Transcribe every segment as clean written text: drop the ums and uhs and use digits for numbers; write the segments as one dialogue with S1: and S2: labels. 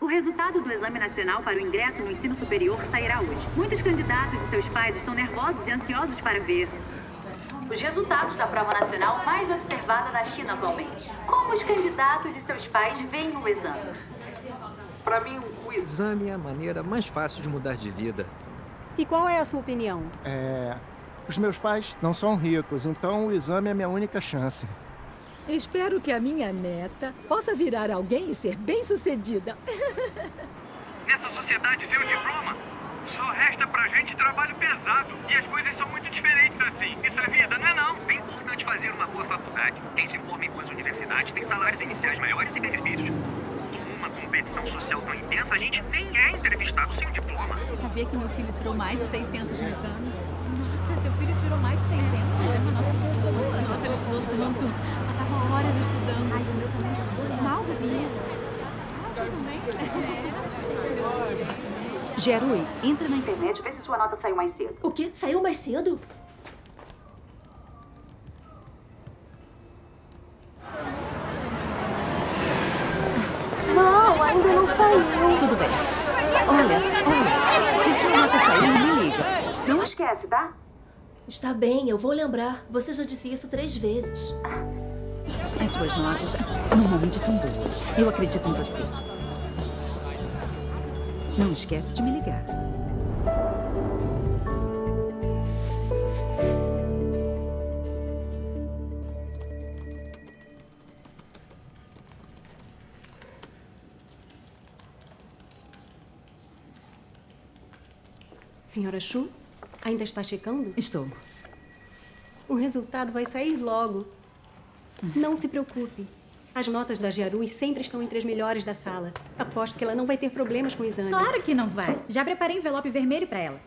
S1: O resultado do Exame Nacional para o ingresso no ensino superior sairá hoje. Muitos candidatos e seus pais estão nervosos e ansiosos para ver os resultados da prova nacional mais observada na China atualmente. Como os candidatos e seus pais veem o exame?
S2: Para mim, o exame é a maneira mais fácil de mudar de vida.
S3: E qual é a sua opinião?
S4: Os meus pais não são ricos, então o exame é a minha única chance.
S5: Espero que a minha neta possa virar alguém e ser bem-sucedida.
S6: Nessa sociedade sem o diploma, só resta pra gente trabalho pesado. E as coisas são muito diferentes assim. Isso é vida, não é não? É importante fazer uma boa faculdade. Quem se forma em boas universidades tem salários iniciais maiores e benefícios. Numa competição social tão intensa, a gente nem é entrevistado sem o diploma.
S7: Sabia que meu filho tirou mais de 600 no exame? Nossa, seu filho tirou mais de 600? É uma nota muito boa. Nossa, ele estudou tanto. Passava horas estudando. Ai, o meu também estudou. Mal sabia. Você também?
S1: Jerui, entra na internet e vê se sua nota saiu mais cedo.
S5: O quê? Saiu mais cedo?
S3: Não, ainda não saiu.
S1: Tudo bem. Olha, se sua nota sair, me liga. Não esquece, tá?
S5: Está bem, eu vou lembrar. Você já disse isso 3 vezes.
S1: As suas notas normalmente são boas. Eu acredito em você. Não esquece de me ligar.
S3: Senhora Shu, ainda está checando?
S1: Estou.
S3: O resultado vai sair logo. Não se preocupe. As notas da Jiarui sempre estão entre as melhores da sala. Aposto que ela não vai ter problemas com o exame.
S7: Claro que não vai. Já preparei envelope vermelho pra ela.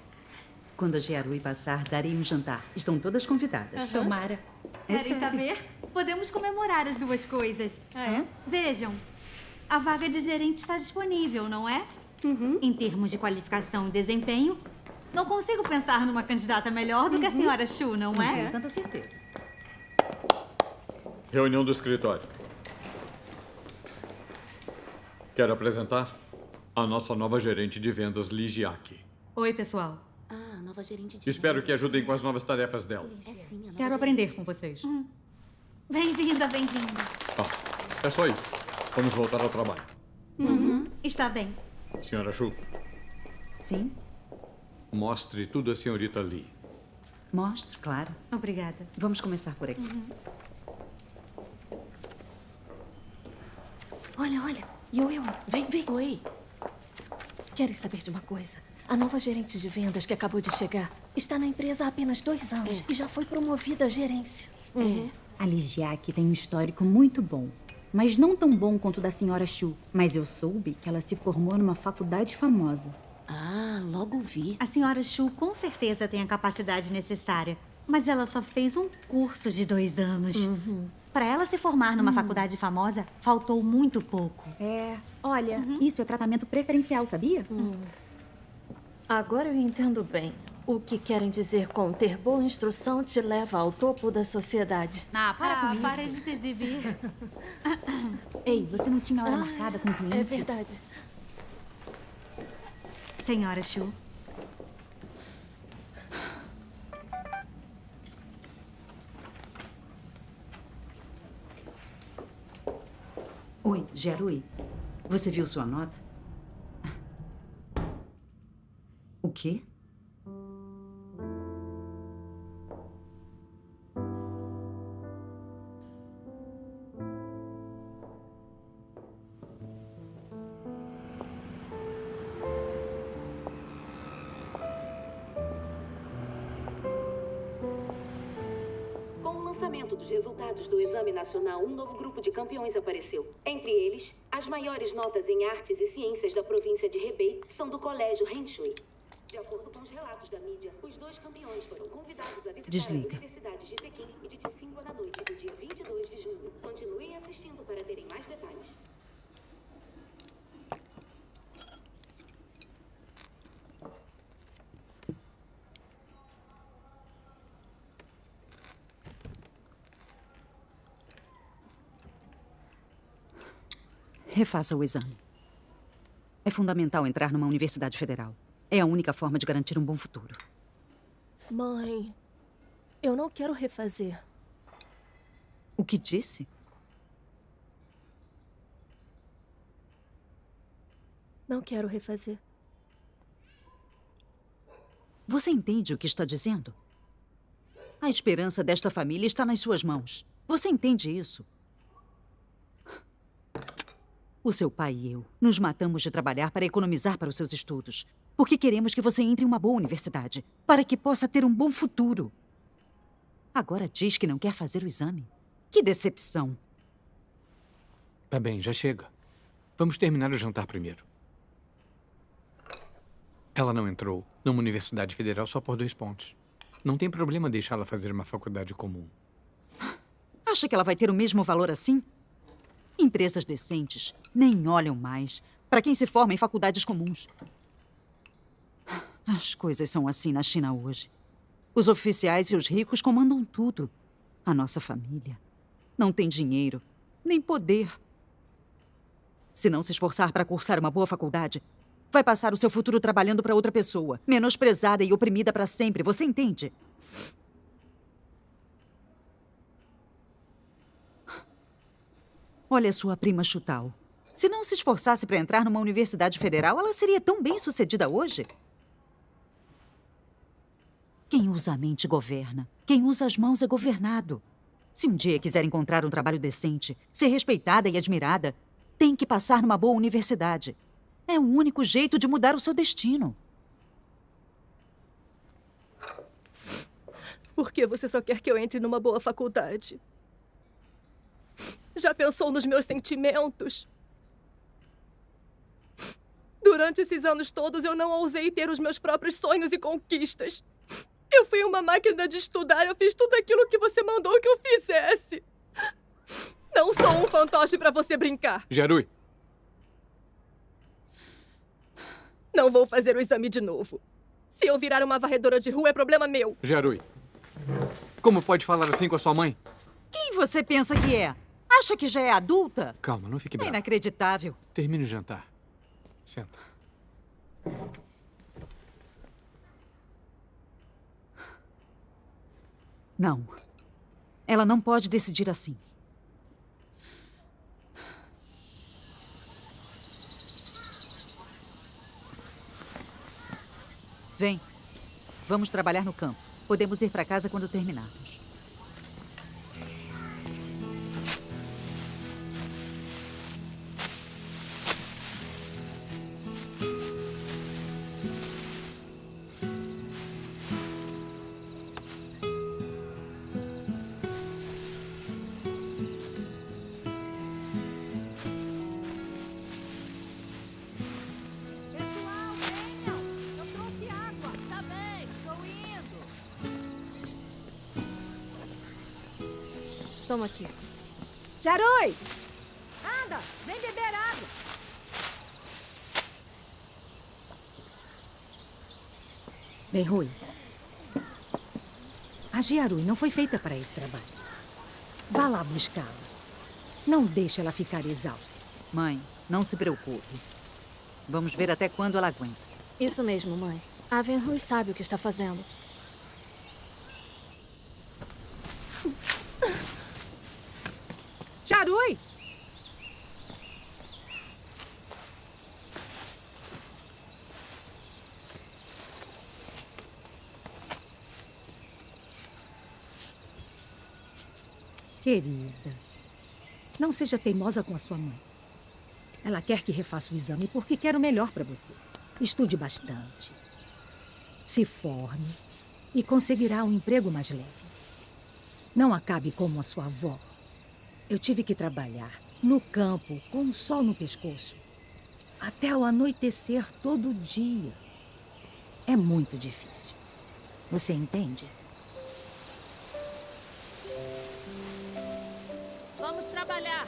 S1: Quando a Jiarui passar, darei um jantar. Estão todas convidadas.
S7: Tomara.
S1: É
S8: Querem
S1: sério.
S8: saber? Podemos comemorar as duas coisas. Vejam, a vaga de gerente está disponível, não é? Em termos de qualificação e desempenho, não consigo pensar numa candidata melhor do que a senhora Shu, não
S1: Não
S8: é?
S1: tenho tanta certeza.
S9: Reunião do escritório. Quero apresentar a nossa nova gerente de vendas, Li Jiaqi.
S8: Oi, pessoal.
S5: Ah, nova gerente de
S9: Espero que ajudem com as novas tarefas dela.
S5: É sim, a nova
S8: Quero aprender com vocês. Bem-vinda, bem-vinda.
S9: É só isso. Vamos voltar ao trabalho.
S8: Está bem.
S9: Senhora Shu,
S1: Sim?
S9: mostre tudo à senhorita Li.
S1: Mostre, claro.
S8: Obrigada.
S1: Vamos começar por aqui.
S5: Olha. Yo, vem. Oi. Querem saber de uma coisa? A nova gerente de vendas que acabou de chegar está na empresa há apenas 2 anos e já foi promovida à gerência.
S7: A Ligiaque tem um histórico muito bom, mas não tão bom quanto o da senhora Shu. Mas eu soube que ela se formou numa faculdade famosa.
S5: Ah, logo vi.
S8: A senhora Shu com certeza tem a capacidade necessária, mas ela só fez um curso de 2 anos. Para ela se formar numa faculdade famosa, faltou muito pouco.
S7: Olha, isso é tratamento preferencial, sabia?
S5: Agora eu entendo bem. O que querem dizer com ter boa instrução te leva ao topo da sociedade.
S8: Para de se exibir.
S7: Ei, você não tinha hora marcada com o cliente?
S5: É verdade.
S8: Senhora Shu.
S1: Oi, Jerui. Você viu sua nota? O quê?
S10: Com o lançamento dos resultados do Exame Nacional, um novo grupo de campeões apareceu. Entre eles, as maiores notas em artes e ciências da província de Hebei são do Colégio Henshui. De acordo com os relatos da mídia, os 2 campeões foram convidados a visitar
S1: Desliga.
S10: as universidades de Pequim e de Tsinghua na noite do dia 22 de junho. Continuem assistindo para terem mais detalhes.
S1: Refaça o exame.
S11: É fundamental entrar numa universidade federal. É a única forma de garantir um bom futuro.
S5: Mãe, eu não quero refazer.
S11: O que disse?
S5: Não quero refazer.
S11: Você entende o que está dizendo? A esperança desta família está nas suas mãos. Você entende isso? O seu pai e eu nos matamos de trabalhar para economizar para os seus estudos. Porque queremos que você entre em uma boa universidade, para que possa ter um bom futuro. Agora diz que não quer fazer o exame. Que decepção.
S12: Tá bem, já chega. Vamos terminar o jantar primeiro. Ela não entrou numa universidade federal só por 2 pontos. Não tem problema deixá-la fazer uma faculdade comum.
S11: Acha que ela vai ter o mesmo valor assim? Empresas decentes nem olham mais para quem se forma em faculdades comuns. As coisas são assim na China hoje. Os oficiais e os ricos comandam tudo. A nossa família não tem dinheiro, nem poder. Se não se esforçar para cursar uma boa faculdade, vai passar o seu futuro trabalhando para outra pessoa, menosprezada e oprimida para sempre. Você entende? Olha sua prima Chutao. Se não se esforçasse para entrar numa universidade federal, ela seria tão bem-sucedida hoje. Quem usa a mente governa. Quem usa as mãos é governado. Se um dia quiser encontrar um trabalho decente, ser respeitada e admirada, tem que passar numa boa universidade. É o único jeito de mudar o seu destino.
S5: Por que você só quer que eu entre numa boa faculdade? Já pensou nos meus sentimentos? Durante esses anos todos, eu não ousei ter os meus próprios sonhos e conquistas. Eu fui uma máquina de estudar, eu fiz tudo aquilo que você mandou que eu fizesse. Não sou um fantoche pra você brincar.
S12: Jarui.
S5: Não vou fazer o exame de novo. Se eu virar uma varredora de rua, é problema meu.
S12: Jarui. Como pode falar assim com a sua mãe?
S11: Quem você pensa que é? Acha que já é adulta?
S12: Calma, não fique
S11: É
S12: bravo.
S11: inacreditável.
S12: Termine o jantar. Senta.
S11: Não. Ela não pode decidir assim. Vem. Vamos trabalhar no campo. Podemos ir para casa quando terminarmos.
S5: Toma aqui.
S7: Jarui! Anda, vem beber água.
S13: Bem, Rui, a Jarui não foi feita para esse trabalho. Vá lá buscá-la. Não deixe ela ficar exausta.
S11: Mãe, não se preocupe. Vamos ver até quando ela aguenta.
S5: Isso mesmo, mãe. A Venrui sabe o que está fazendo.
S13: Jarui! Querida, não seja teimosa com a sua mãe. Ela quer que refaça o exame porque quer o melhor para você. Estude bastante. Se forme e conseguirá um emprego mais leve. Não acabe como a sua avó. Eu tive que trabalhar no campo com o sol no pescoço até o anoitecer todo dia. É muito difícil. Você entende?
S5: Vamos trabalhar.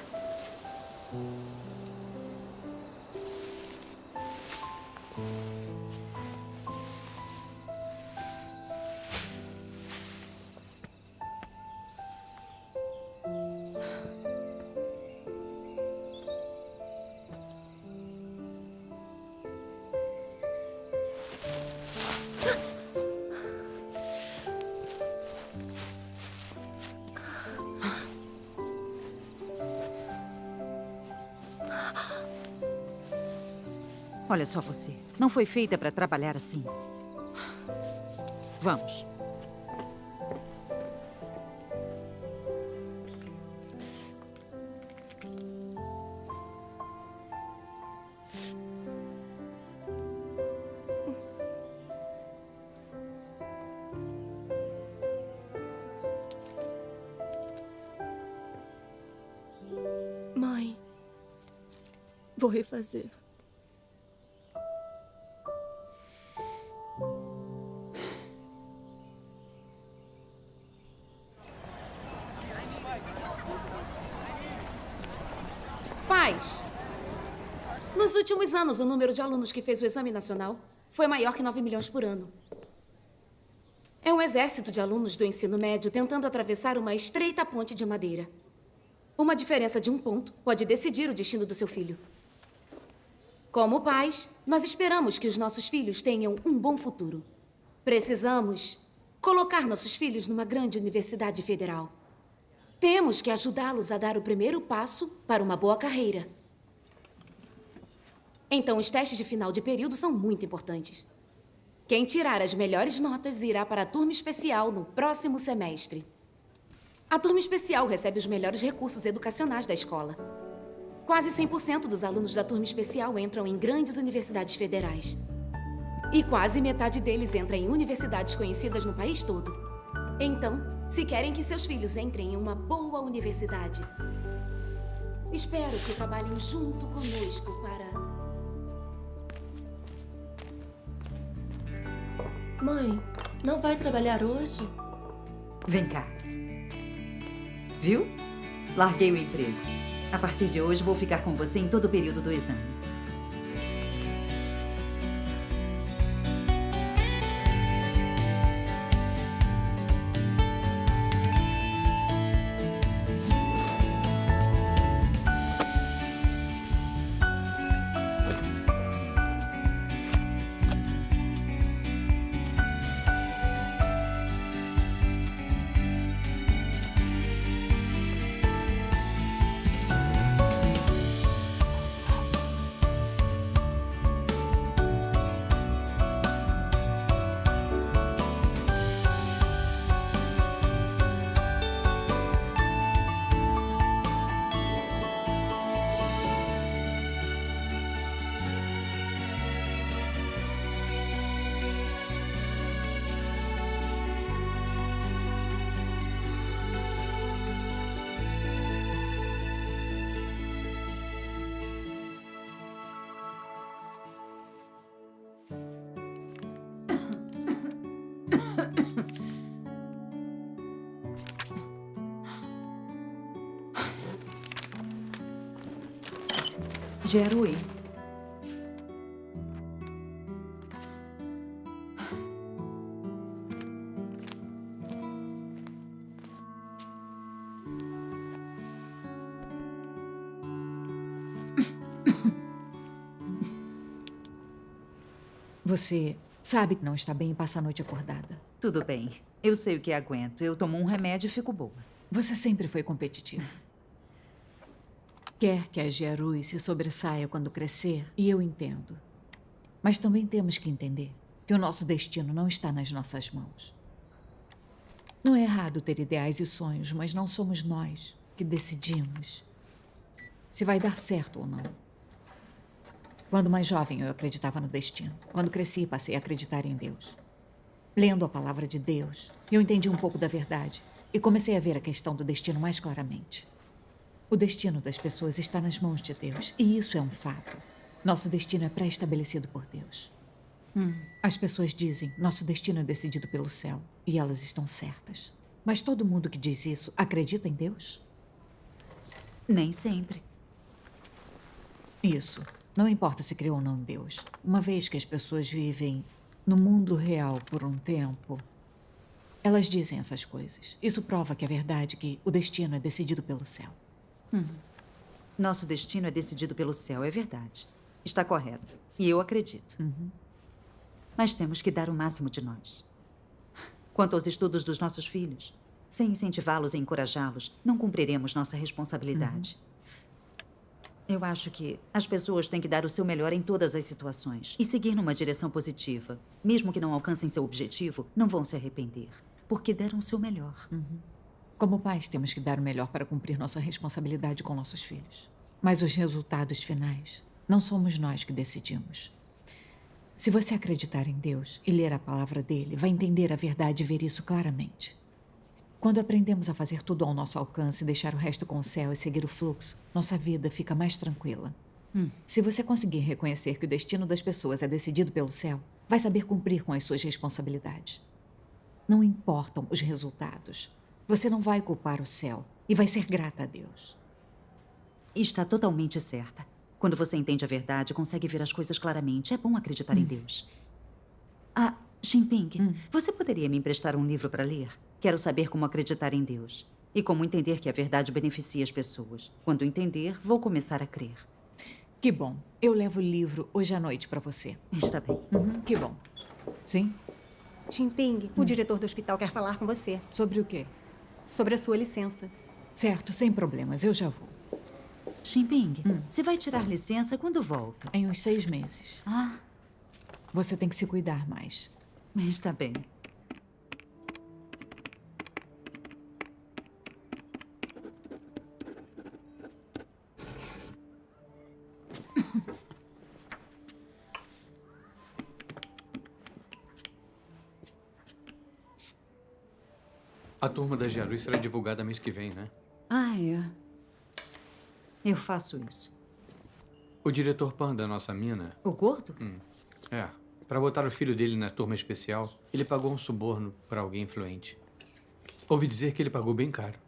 S11: Olha só você. Não foi feita para trabalhar assim. Vamos.
S5: Mãe, vou refazer.
S10: Pais, nos últimos anos, o número de alunos que fez o exame nacional foi maior que 9 milhões por ano. É um exército de alunos do ensino médio tentando atravessar uma estreita ponte de madeira. Uma diferença de um ponto pode decidir o destino do seu filho. Como pais, nós esperamos que os nossos filhos tenham um bom futuro. Precisamos colocar nossos filhos numa grande universidade federal. Temos que ajudá-los a dar o primeiro passo para uma boa carreira. Então, os testes de final de período são muito importantes. Quem tirar as melhores notas irá para a turma especial no próximo semestre. A turma especial recebe os melhores recursos educacionais da escola. Quase 100% dos alunos da turma especial entram em grandes universidades federais. E quase metade deles entra em universidades conhecidas no país todo. Então, se querem que seus filhos entrem em uma boa universidade, espero que trabalhem junto conosco para...
S5: Mãe, não vai trabalhar hoje?
S11: Vem cá. Viu? Larguei o emprego. A partir de hoje, vou ficar com você em todo o período do exame. Jerui.
S13: Você sabe que não está bem e passa a noite acordada.
S11: Tudo bem. Eu sei o que aguento. Eu tomo um remédio e fico boa.
S13: Você sempre foi competitiva. Quer que a Jerui se sobressaia quando crescer, e eu entendo. Mas também temos que entender que o nosso destino não está nas nossas mãos. Não é errado ter ideais e sonhos, mas não somos nós que decidimos se vai dar certo ou não. Quando mais jovem, eu acreditava no destino. Quando cresci, passei a acreditar em Deus. Lendo a palavra de Deus, eu entendi um pouco da verdade e comecei a ver a questão do destino mais claramente. O destino das pessoas está nas mãos de Deus, e isso é um fato. Nosso destino é pré-estabelecido por Deus. As pessoas dizem, nosso destino é decidido pelo céu, e elas estão certas. Mas todo mundo que diz isso acredita em Deus?
S11: Nem sempre.
S13: Isso. Não importa se crê ou não em Deus. Uma vez que as pessoas vivem no mundo real por um tempo, elas dizem essas coisas. Isso prova que é verdade que o destino é decidido pelo céu.
S11: Nosso destino é decidido pelo céu, é verdade. Está correto. E eu acredito. Mas temos que dar o máximo de nós. Quanto aos estudos dos nossos filhos, sem incentivá-los e encorajá-los, não cumpriremos nossa responsabilidade. Eu acho que as pessoas têm que dar o seu melhor em todas as situações e seguir numa direção positiva. Mesmo que não alcancem seu objetivo, não vão se arrepender, porque deram o seu melhor.
S14: Como pais, temos que dar o melhor para cumprir nossa responsabilidade com nossos filhos. Mas os resultados finais não somos nós que decidimos. Se você acreditar em Deus e ler a palavra dele, vai entender a verdade e ver isso claramente. Quando aprendemos a fazer tudo ao nosso alcance, deixar o resto com o céu e seguir o fluxo, nossa vida fica mais tranquila. Se você conseguir reconhecer que o destino das pessoas é decidido pelo céu, vai saber cumprir com as suas responsabilidades. Não importam os resultados. Você não vai culpar o céu e vai ser grata a Deus.
S11: Está totalmente certa. Quando você entende a verdade, consegue ver as coisas claramente. É bom acreditar em Deus. Ah, Xinping, você poderia me emprestar um livro para ler? Quero saber como acreditar em Deus e como entender que a verdade beneficia as pessoas. Quando entender, vou começar a crer.
S14: Que bom. Eu levo o livro hoje à noite para você.
S11: Está bem.
S14: Que bom. Sim?
S3: Xinping, o diretor do hospital quer falar com você.
S14: Sobre o quê?
S3: Sobre a sua licença.
S14: Certo, sem problemas. Eu já vou.
S11: Xinping, você vai tirar licença quando volta?
S14: Em uns 6 meses.
S11: Ah.
S14: Você tem que se cuidar mais.
S11: Está bem.
S12: A turma da Jiarui será divulgada mês que vem, né?
S11: Ah, é. Eu faço isso.
S12: O diretor Pan da nossa mina...
S11: O gordo?
S12: É. Para botar o filho dele na turma especial, ele pagou um suborno para alguém influente. Ouvi dizer que ele pagou bem caro.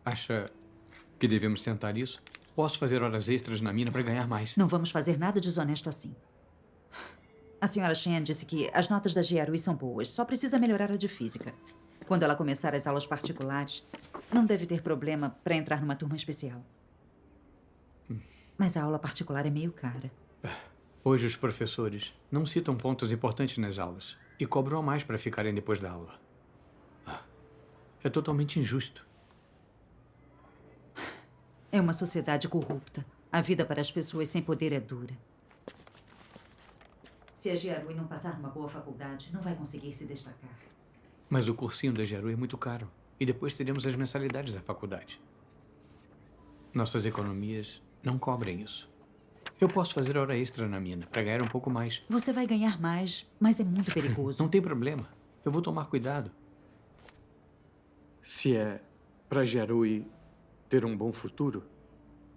S12: Acha que devemos tentar isso? Posso fazer horas extras na mina para ganhar mais.
S11: Não vamos fazer nada desonesto assim. A senhora Shen disse que as notas da Jiarui são boas, só precisa melhorar a de física. Quando ela começar as aulas particulares, não deve ter problema para entrar numa turma especial. Mas a aula particular é meio cara.
S12: Hoje os professores não citam pontos importantes nas aulas e cobram a mais para ficarem depois da aula. É totalmente injusto.
S11: É uma sociedade corrupta. A vida para as pessoas sem poder é dura. Se a Jiarui não passar numa boa faculdade, não vai conseguir se destacar.
S12: Mas o cursinho da Jiarui é muito caro. E depois teremos as mensalidades da faculdade. Nossas economias não cobrem isso. Eu posso fazer hora extra na mina para ganhar um pouco mais.
S11: Você vai ganhar mais, mas é muito perigoso.
S12: Não tem problema. Eu vou tomar cuidado.
S2: Se é para Jiarui ter um bom futuro,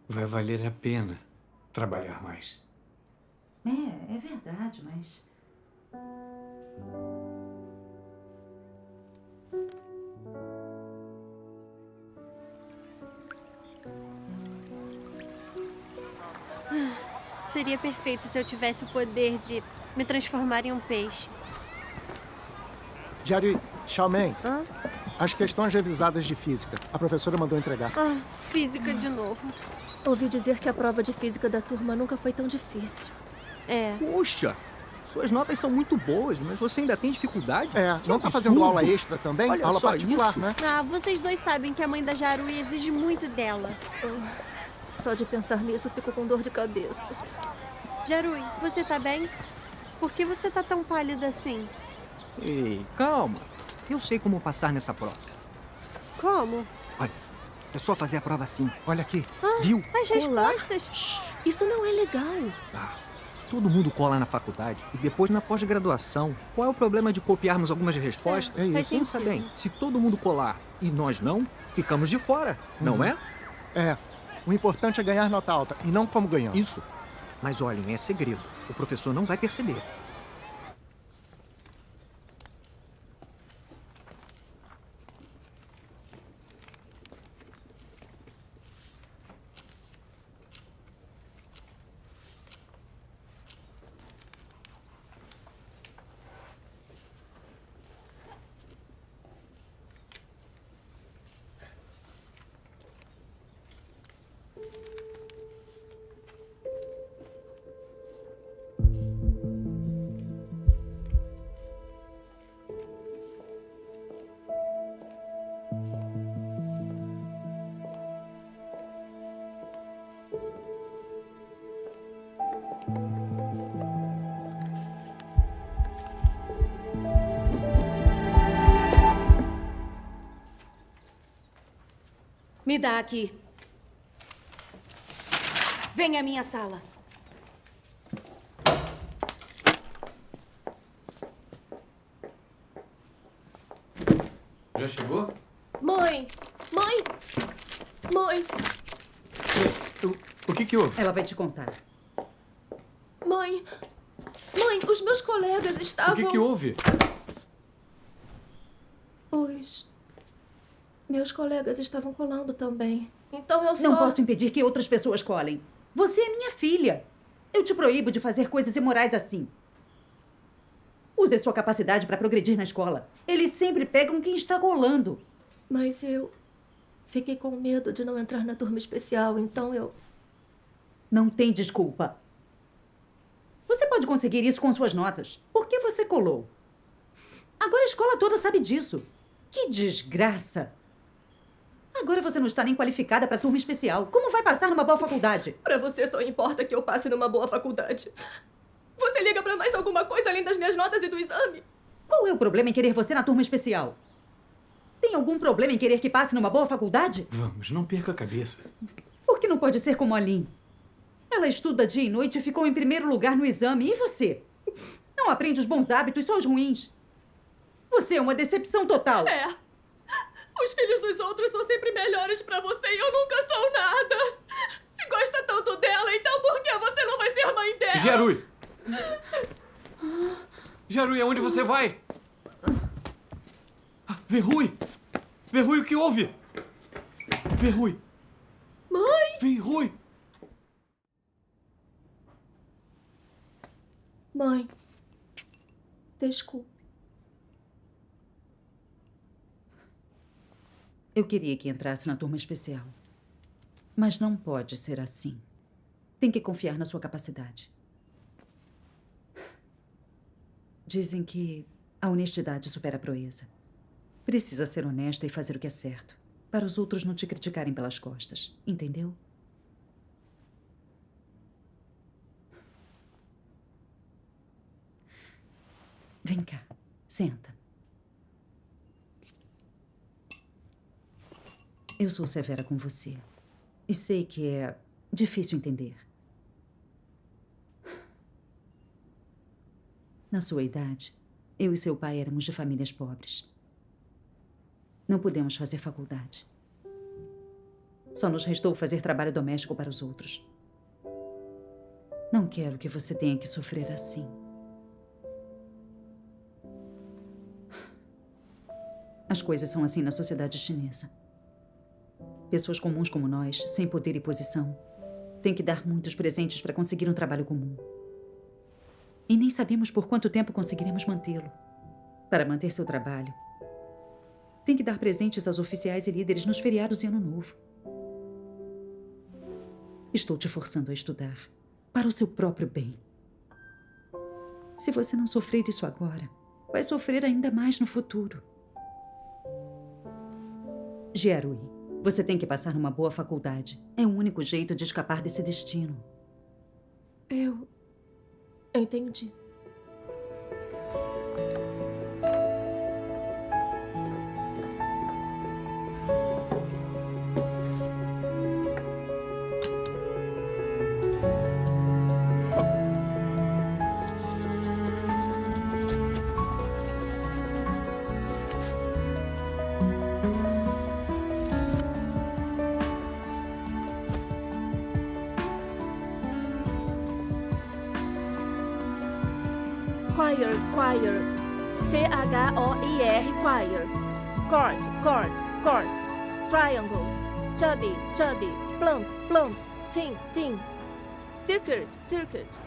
S12: vai valer a pena trabalhar mais.
S11: É verdade, mas...
S15: Seria perfeito se eu tivesse o poder de me transformar em um peixe.
S4: Jiarui, Xiaomeng, as questões revisadas de física. A professora mandou entregar.
S15: Física de novo.
S5: Ouvi dizer que a prova de física da turma nunca foi tão difícil.
S2: Poxa, suas notas são muito boas, mas você ainda tem dificuldade?
S4: Não tá fazendo aula extra também?
S2: Olha
S4: aula
S2: só
S4: particular,
S2: isso.
S4: né?
S15: Vocês dois sabem que a mãe da Jiarui exige muito dela.
S5: Só de pensar nisso, fico com dor de cabeça.
S15: Jiarui, você tá bem? Por que você tá tão pálida assim?
S2: Ei, calma. Eu sei como passar nessa prova.
S15: Como?
S2: Olha, é só fazer a prova assim.
S4: Olha aqui.
S2: Viu?
S15: As respostas?
S5: Isso não é legal.
S2: Todo mundo cola na faculdade e depois na pós-graduação. Qual é o problema de copiarmos algumas respostas? Pensa bem, se todo mundo colar e nós não, ficamos de fora, não é?
S4: O importante é ganhar nota alta e não como ganhamos.
S2: Isso. Mas olhem, é segredo. O professor não vai perceber.
S16: Me dá aqui. Vem à minha sala.
S12: Já chegou?
S5: Mãe! Mãe! Mãe!
S12: O que houve?
S11: Ela vai te contar.
S5: Mãe! Mãe, os meus colegas estavam...
S12: O que houve?
S5: Meus colegas estavam colando também. Então eu só...
S11: Não posso impedir que outras pessoas colem. Você é minha filha. Eu te proíbo de fazer coisas imorais assim. Use sua capacidade para progredir na escola. Eles sempre pegam quem está colando.
S5: Mas eu fiquei com medo de não entrar na turma especial, então eu...
S11: Não tem desculpa. Você pode conseguir isso com suas notas. Por que você colou? Agora a escola toda sabe disso. Que desgraça. Agora você não está nem qualificada para turma especial. Como vai passar numa boa faculdade?
S5: Para você só importa que eu passe numa boa faculdade. Você liga para mais alguma coisa além das minhas notas e do exame?
S11: Qual é o problema em querer você na turma especial? Tem algum problema em querer que passe numa boa faculdade?
S12: Vamos, não perca a cabeça.
S11: Por que não pode ser como a Lynn? Ela estuda dia e noite e ficou em primeiro lugar no exame. E você? Não aprende os bons hábitos, só os ruins. Você é uma decepção total.
S5: É. Os filhos dos outros são sempre melhores pra você e eu nunca sou nada. Se gosta tanto dela, então por que você não vai ser mãe dela?
S12: Gerui! Gerui, aonde você vai? Verrui! Verrui, o que houve? Verrui!
S5: Mãe!
S12: Verrui!
S5: Mãe, desculpe.
S11: Eu queria que entrasse na turma especial. Mas não pode ser assim. Tem que confiar na sua capacidade. Dizem que a honestidade supera a proeza. Precisa ser honesta e fazer o que é certo, para os outros não te criticarem pelas costas. Entendeu? Vem cá, senta. Eu sou severa com você. E sei que é difícil entender. Na sua idade, eu e seu pai éramos de famílias pobres. Não pudemos fazer faculdade. Só nos restou fazer trabalho doméstico para os outros. Não quero que você tenha que sofrer assim. As coisas são assim na sociedade chinesa. Pessoas comuns como nós, sem poder e posição, têm que dar muitos presentes para conseguir um trabalho comum. E nem sabemos por quanto tempo conseguiremos mantê-lo. Para manter seu trabalho, tem que dar presentes aos oficiais e líderes nos feriados e Ano Novo. Estou te forçando a estudar, para o seu próprio bem. Se você não sofrer isso agora, vai sofrer ainda mais no futuro. Gerui, você tem que passar numa boa faculdade. É o único jeito de escapar desse destino.
S5: Eu entendi.
S17: Choir. C-H-O-I-R, choir. Chord. Triangle. Chubby. Plump. Thin. Circuit.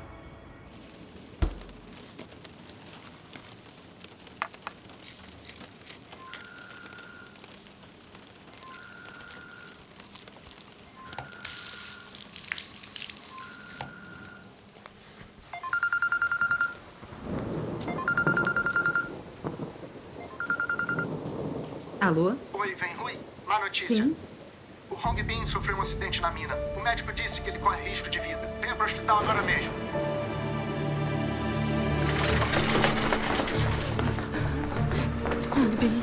S11: Alô?
S4: Oi, Venrui. Má notícia.
S11: Sim?
S4: O Hong Bin sofreu um acidente na mina. O médico disse que ele corre risco de vida. Venha para o hospital agora mesmo.
S11: Hong Bin.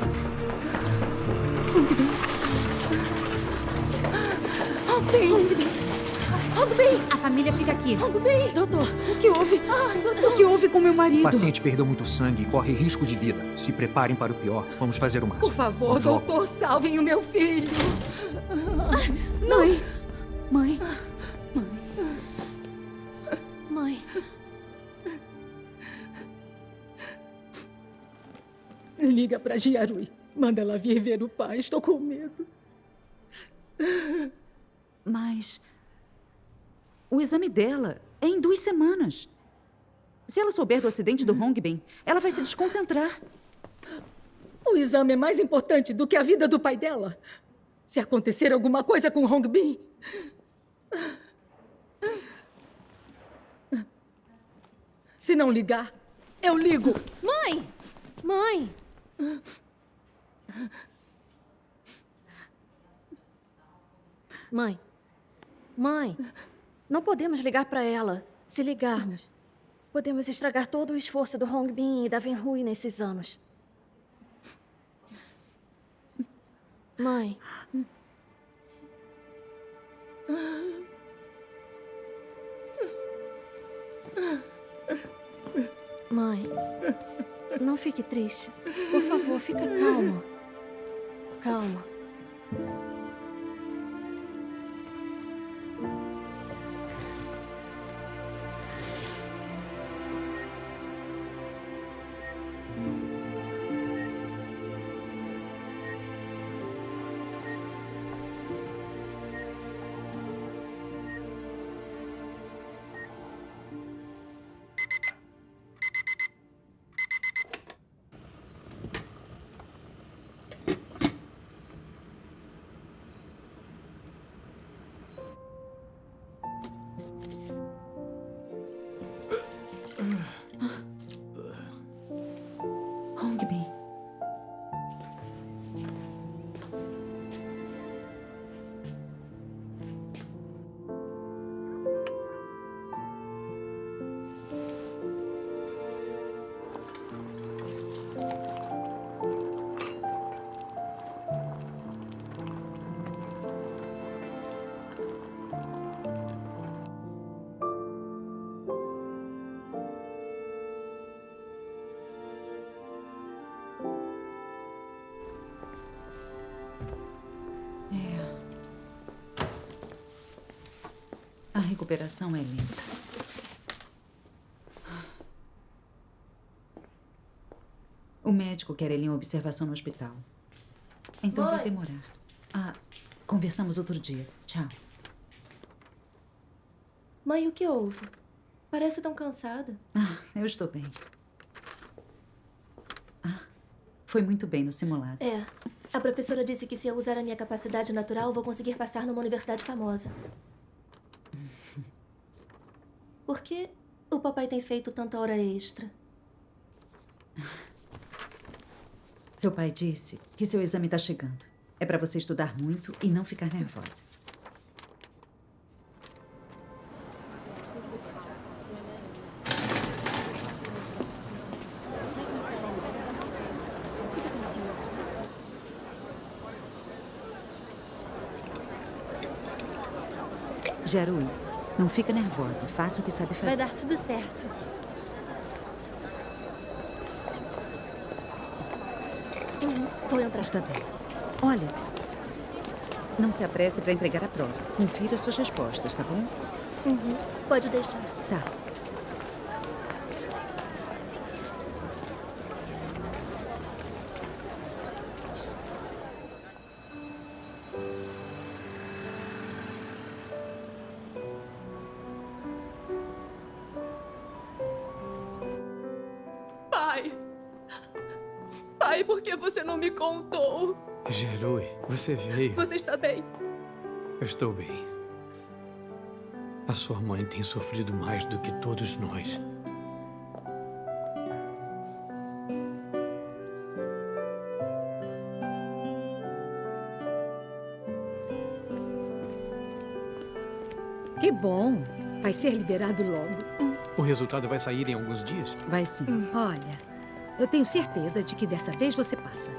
S13: família fica aqui.
S5: Bem, doutor.
S11: O que houve?
S5: Doutor.
S11: O que houve com meu
S2: O
S11: marido?
S2: paciente perdeu muito sangue e corre risco de vida. Se preparem para o pior. Vamos fazer o máximo.
S13: Por favor,
S2: Vamos logo.
S13: doutor, salvem o meu filho.
S11: Não. Mãe.
S16: Mãe.
S13: Liga pra Jiarui. Manda ela vir ver o pai. Estou com medo.
S11: Mas o exame dela é em 2 semanas. Se ela souber do acidente do Hongbin, ela vai se desconcentrar.
S13: O exame é mais importante do que a vida do pai dela. Se acontecer alguma coisa com o Hongbin... Se não ligar, eu ligo.
S16: Mãe! Mãe! Mãe. Mãe. Não podemos ligar para ela. Se ligarmos, podemos estragar todo o esforço do Hongbin e da Wenhui nesses anos. Mãe. Mãe, não fique triste. Por favor, fica calma. Calma.
S11: Hongbin. A recuperação é lenta. O médico quer ele em observação no hospital. Então vai demorar. Conversamos outro dia. Tchau.
S16: Mãe, o que houve? Parece tão cansada.
S11: Eu estou bem. Foi muito bem no simulado.
S16: É. A professora disse que se eu usar a minha capacidade natural, vou conseguir passar numa universidade famosa. Por que o papai tem feito tanta hora extra?
S11: Seu pai disse que seu exame está chegando. É para você estudar muito e não ficar nervosa. Jiarui, não fica nervosa. Faça o que sabe fazer.
S15: Vai dar tudo certo.
S16: Vou entrar.
S11: Está bem. Olha, não se apresse para entregar a prova. Confira suas respostas, tá bom?
S16: Pode deixar.
S11: Tá.
S5: Pai, por que você não me contou?
S12: Jiarui, você veio.
S5: Você está bem?
S12: Eu estou bem. A sua mãe tem sofrido mais do que todos nós.
S13: Que bom. Vai ser liberado logo.
S12: O resultado vai sair em alguns dias?
S11: Vai sim.
S13: Olha, eu tenho certeza de que dessa vez você passa.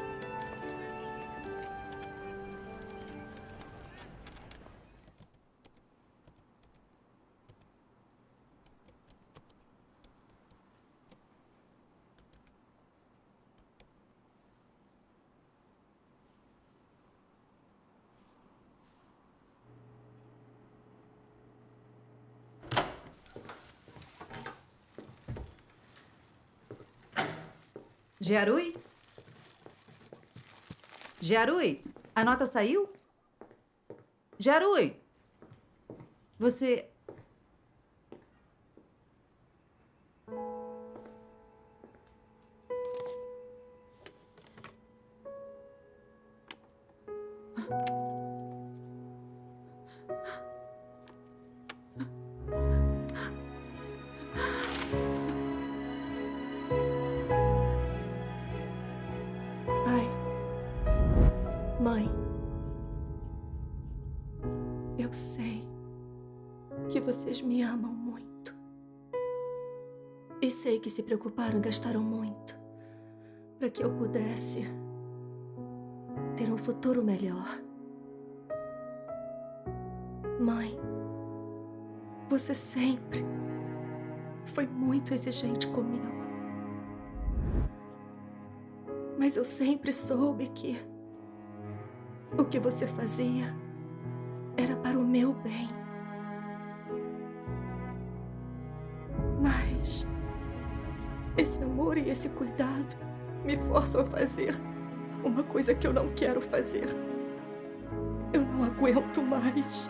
S11: Giarui? Giarui, a nota saiu? Giarui, você...
S5: Pai, mãe, eu sei que vocês me amam muito. E sei que se preocuparam e gastaram muito para que eu pudesse ter um futuro melhor. Mãe, você sempre foi muito exigente comigo. Mas eu sempre soube que o que você fazia era para o meu bem. Mas esse amor e esse cuidado me forçam a fazer uma coisa que eu não quero fazer. Eu não aguento mais.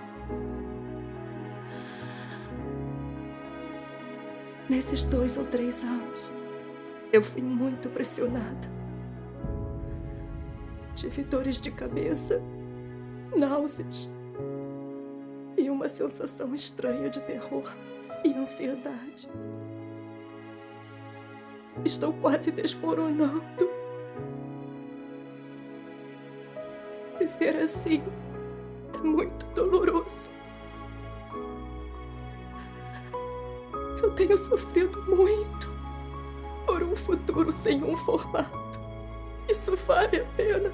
S5: Nesses 2 ou 3 anos, eu fui muito pressionada. Tive dores de cabeça, náuseas e uma sensação estranha de terror e ansiedade. Estou quase desmoronando. Viver assim é muito doloroso. Eu tenho sofrido muito por um futuro sem um formato. Isso vale a pena.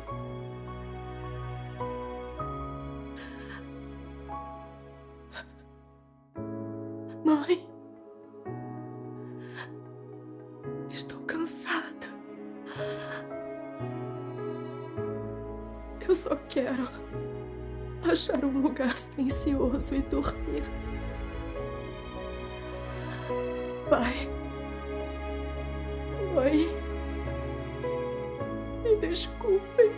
S5: Mãe, estou cansada. Eu só quero achar um lugar silencioso e dormir. Pai, mãe, me desculpem.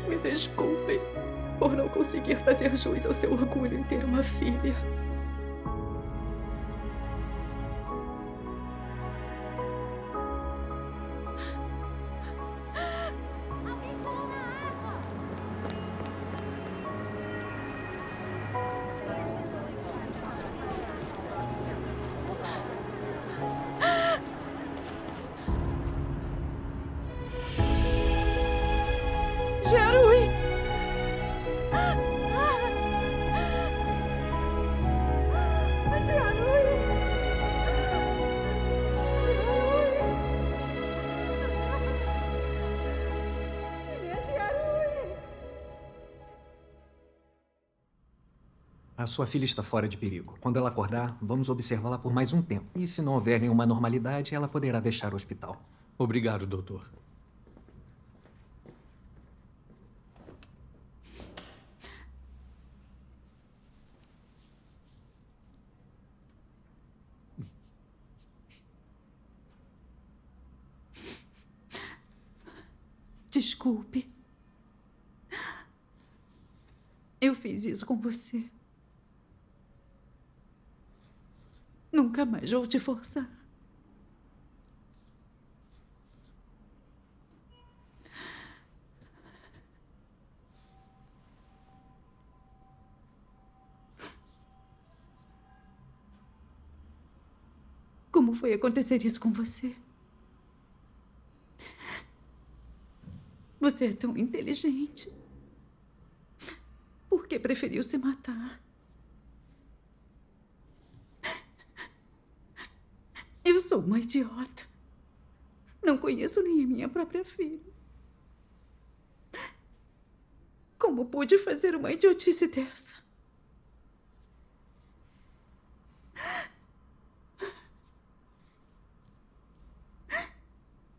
S5: Me desculpem por não conseguir fazer jus ao seu orgulho em ter uma filha. Giarui!
S2: A sua filha está fora de perigo. Quando ela acordar, vamos observá-la por mais um tempo. E se não houver nenhuma normalidade, ela poderá deixar o hospital.
S12: Obrigado, doutor.
S11: Desculpe. Eu fiz isso com você. Nunca mais vou te forçar. Como foi acontecer isso com você? Você é tão inteligente. Por que preferiu se matar? Eu sou uma idiota. Não conheço nem a minha própria filha. Como pude fazer uma idiotice dessa?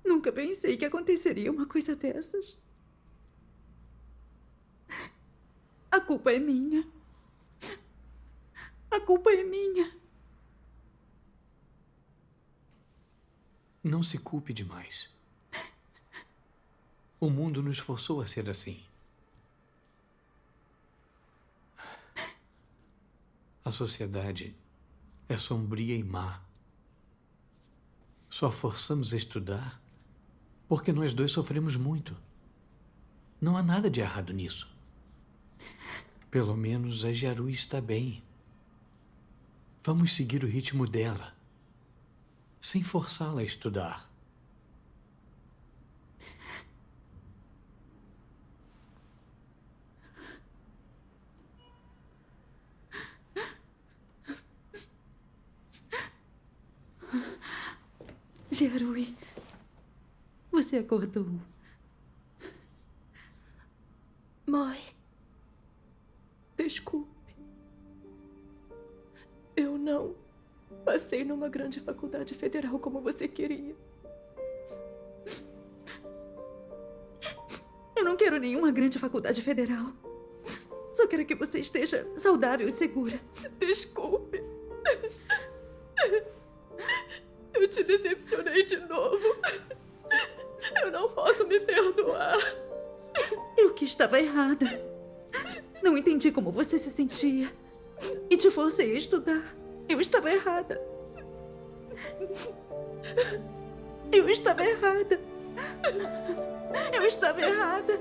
S11: Nunca pensei que aconteceria uma coisa dessas. A culpa é minha. A culpa é minha.
S12: Não se culpe demais. O mundo nos forçou a ser assim. A sociedade é sombria e má. Só forçamos a estudar porque nós dois sofremos muito. Não há nada de errado nisso. Pelo menos a Jiarui está bem. Vamos seguir o ritmo dela, sem forçá-la a estudar.
S11: Jiarui, você acordou.
S5: Mãe, desculpe. Eu não passei numa grande faculdade federal como você queria.
S11: Eu não quero nenhuma grande faculdade federal. Só quero que você esteja saudável e segura.
S5: Desculpe. Eu te decepcionei de novo. Eu não posso me perdoar.
S11: Eu que estava errada. Não entendi como você se sentia. E te forcei a estudar. Eu estava errada. Eu estava errada. Eu estava errada.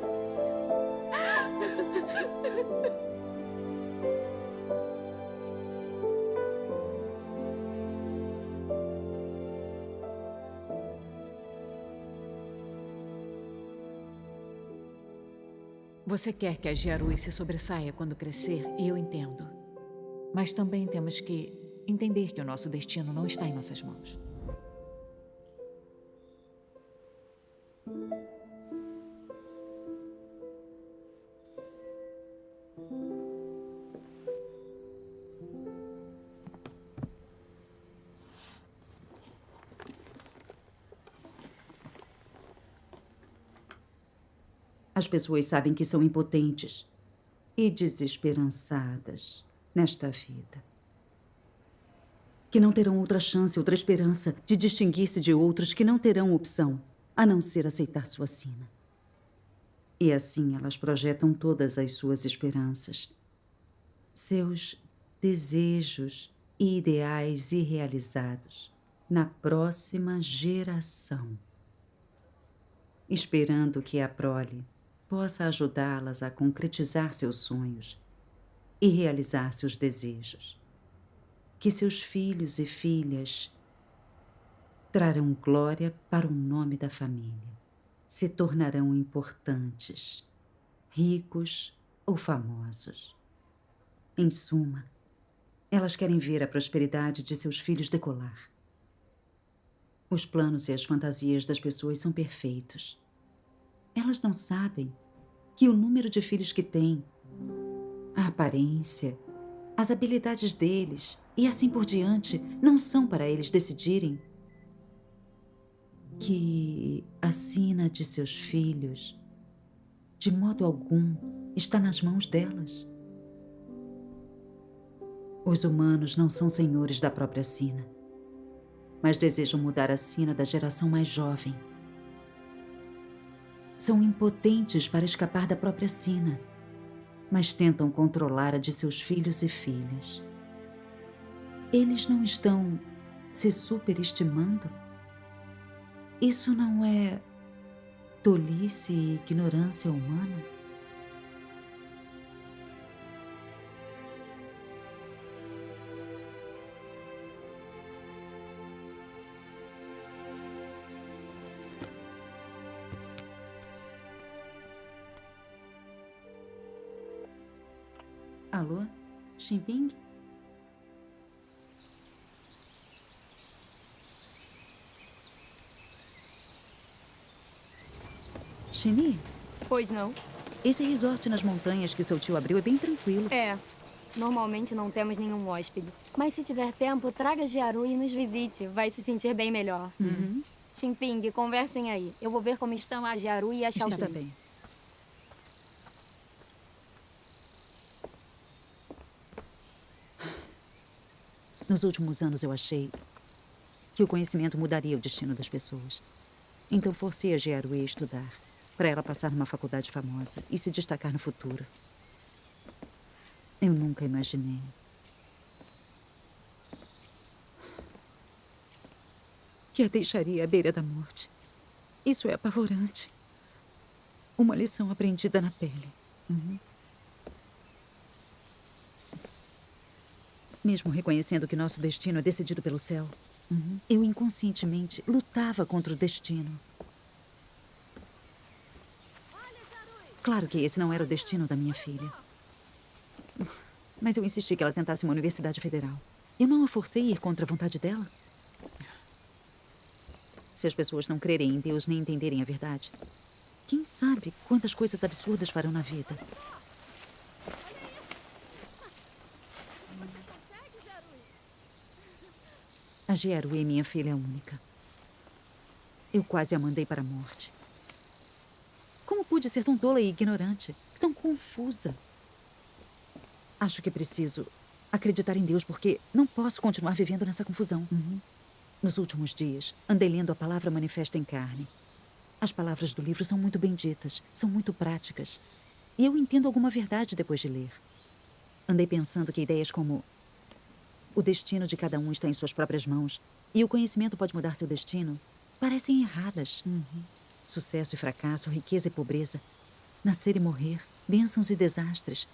S14: Você quer que a Jiarui se sobressaia quando crescer, e eu entendo. Mas também temos que entender que o nosso destino não está em nossas mãos.
S11: As pessoas sabem que são impotentes e desesperançadas nesta vida. Que não terão outra chance, outra esperança de distinguir-se de outros que não terão opção a não ser aceitar sua sina. E assim elas projetam todas as suas esperanças, seus desejos e ideais irrealizados na próxima geração, esperando que a prole possa ajudá-las a concretizar seus sonhos e realizar seus desejos. Que seus filhos e filhas trarão glória para o nome da família, se tornarão importantes, ricos ou famosos. Em suma, elas querem ver a prosperidade de seus filhos decolar. Os planos e as fantasias das pessoas são perfeitos. Elas não sabem que o número de filhos que têm, a aparência, as habilidades deles e assim por diante não são para eles decidirem. Que a sina de seus filhos, de modo algum, está nas mãos delas. Os humanos não são senhores da própria sina, mas desejam mudar a sina da geração mais jovem. São impotentes para escapar da própria sina, mas tentam controlar a de seus filhos e filhas. Eles não estão se superestimando? Isso não é tolice e ignorância humana? Alô? Xinping? Xini?
S18: Pois não?
S11: Esse resort nas montanhas que seu tio abriu é bem tranquilo.
S18: É. Normalmente não temos nenhum hóspede. Mas se tiver tempo, traga Jiarui e nos visite. Vai se sentir bem melhor.
S11: Uhum.
S18: Xinping, conversem aí. Eu vou ver como estão a Jiarui e a Xiaoxin.
S11: Está bem. Nos últimos anos eu achei que o conhecimento mudaria o destino das pessoas. Então forcei a Jiarui a estudar, para ela passar numa faculdade famosa e se destacar no futuro. Eu nunca imaginei que a deixaria à beira da morte. Isso é apavorante. Uma lição aprendida na pele. Mesmo reconhecendo que nosso destino é decidido pelo céu, eu inconscientemente lutava contra o destino. Claro que esse não era o destino da minha filha. Mas eu insisti que ela tentasse uma universidade federal. Eu não a forcei a ir contra a vontade dela. Se as pessoas não crerem em Deus nem entenderem a verdade, quem sabe quantas coisas absurdas farão na vida. A Jiarui é minha filha única. Eu quase a mandei para a morte. Como pude ser tão tola e ignorante? Tão confusa? Acho que preciso acreditar em Deus, porque não posso continuar vivendo nessa confusão. Nos últimos dias, andei lendo a palavra manifesta em carne. As palavras do livro são muito benditas, são muito práticas. E eu entendo alguma verdade depois de ler. Andei pensando que ideias como o destino de cada um está em suas próprias mãos e o conhecimento pode mudar seu destino parecem erradas. Sucesso e fracasso, riqueza e pobreza, nascer e morrer, bênçãos e desastres,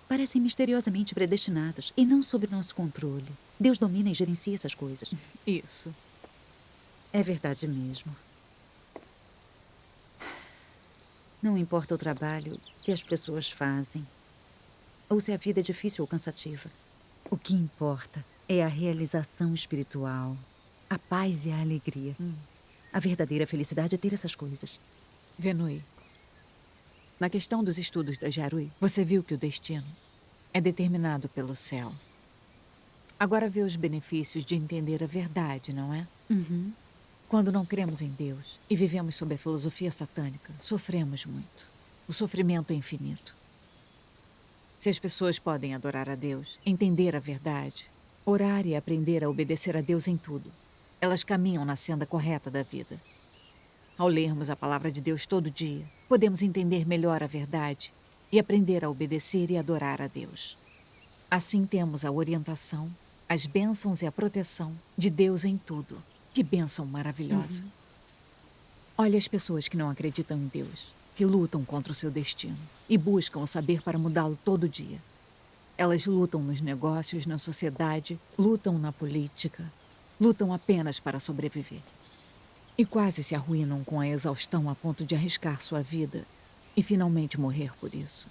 S11: parecem misteriosamente predestinados e não sob nosso controle. Deus domina e gerencia essas coisas. Isso. É verdade mesmo. Não importa o trabalho que as pessoas fazem, ou se a vida é difícil ou cansativa. O que importa é a realização espiritual, a paz e a alegria. A verdadeira felicidade é ter essas coisas.
S14: Venui, na questão dos estudos da Jiarui, você viu que o destino é determinado pelo céu. Agora vê os benefícios de entender a verdade, não é? Quando não cremos em Deus e vivemos sob a filosofia satânica, sofremos muito. O sofrimento é infinito. Se as pessoas podem adorar a Deus, entender a verdade, orar e aprender a obedecer a Deus em tudo, elas caminham na senda correta da vida. Ao lermos a palavra de Deus todo dia, podemos entender melhor a verdade e aprender a obedecer e adorar a Deus. Assim temos a orientação, as bênçãos e a proteção de Deus em tudo. Que bênção maravilhosa. Olha as pessoas que não acreditam em Deus, que lutam contra o seu destino e buscam o saber para mudá-lo todo dia. Elas lutam nos negócios, na sociedade, lutam na política, lutam apenas para sobreviver. E quase se arruinam com a exaustão a ponto de arriscar sua vida e finalmente morrer por isso.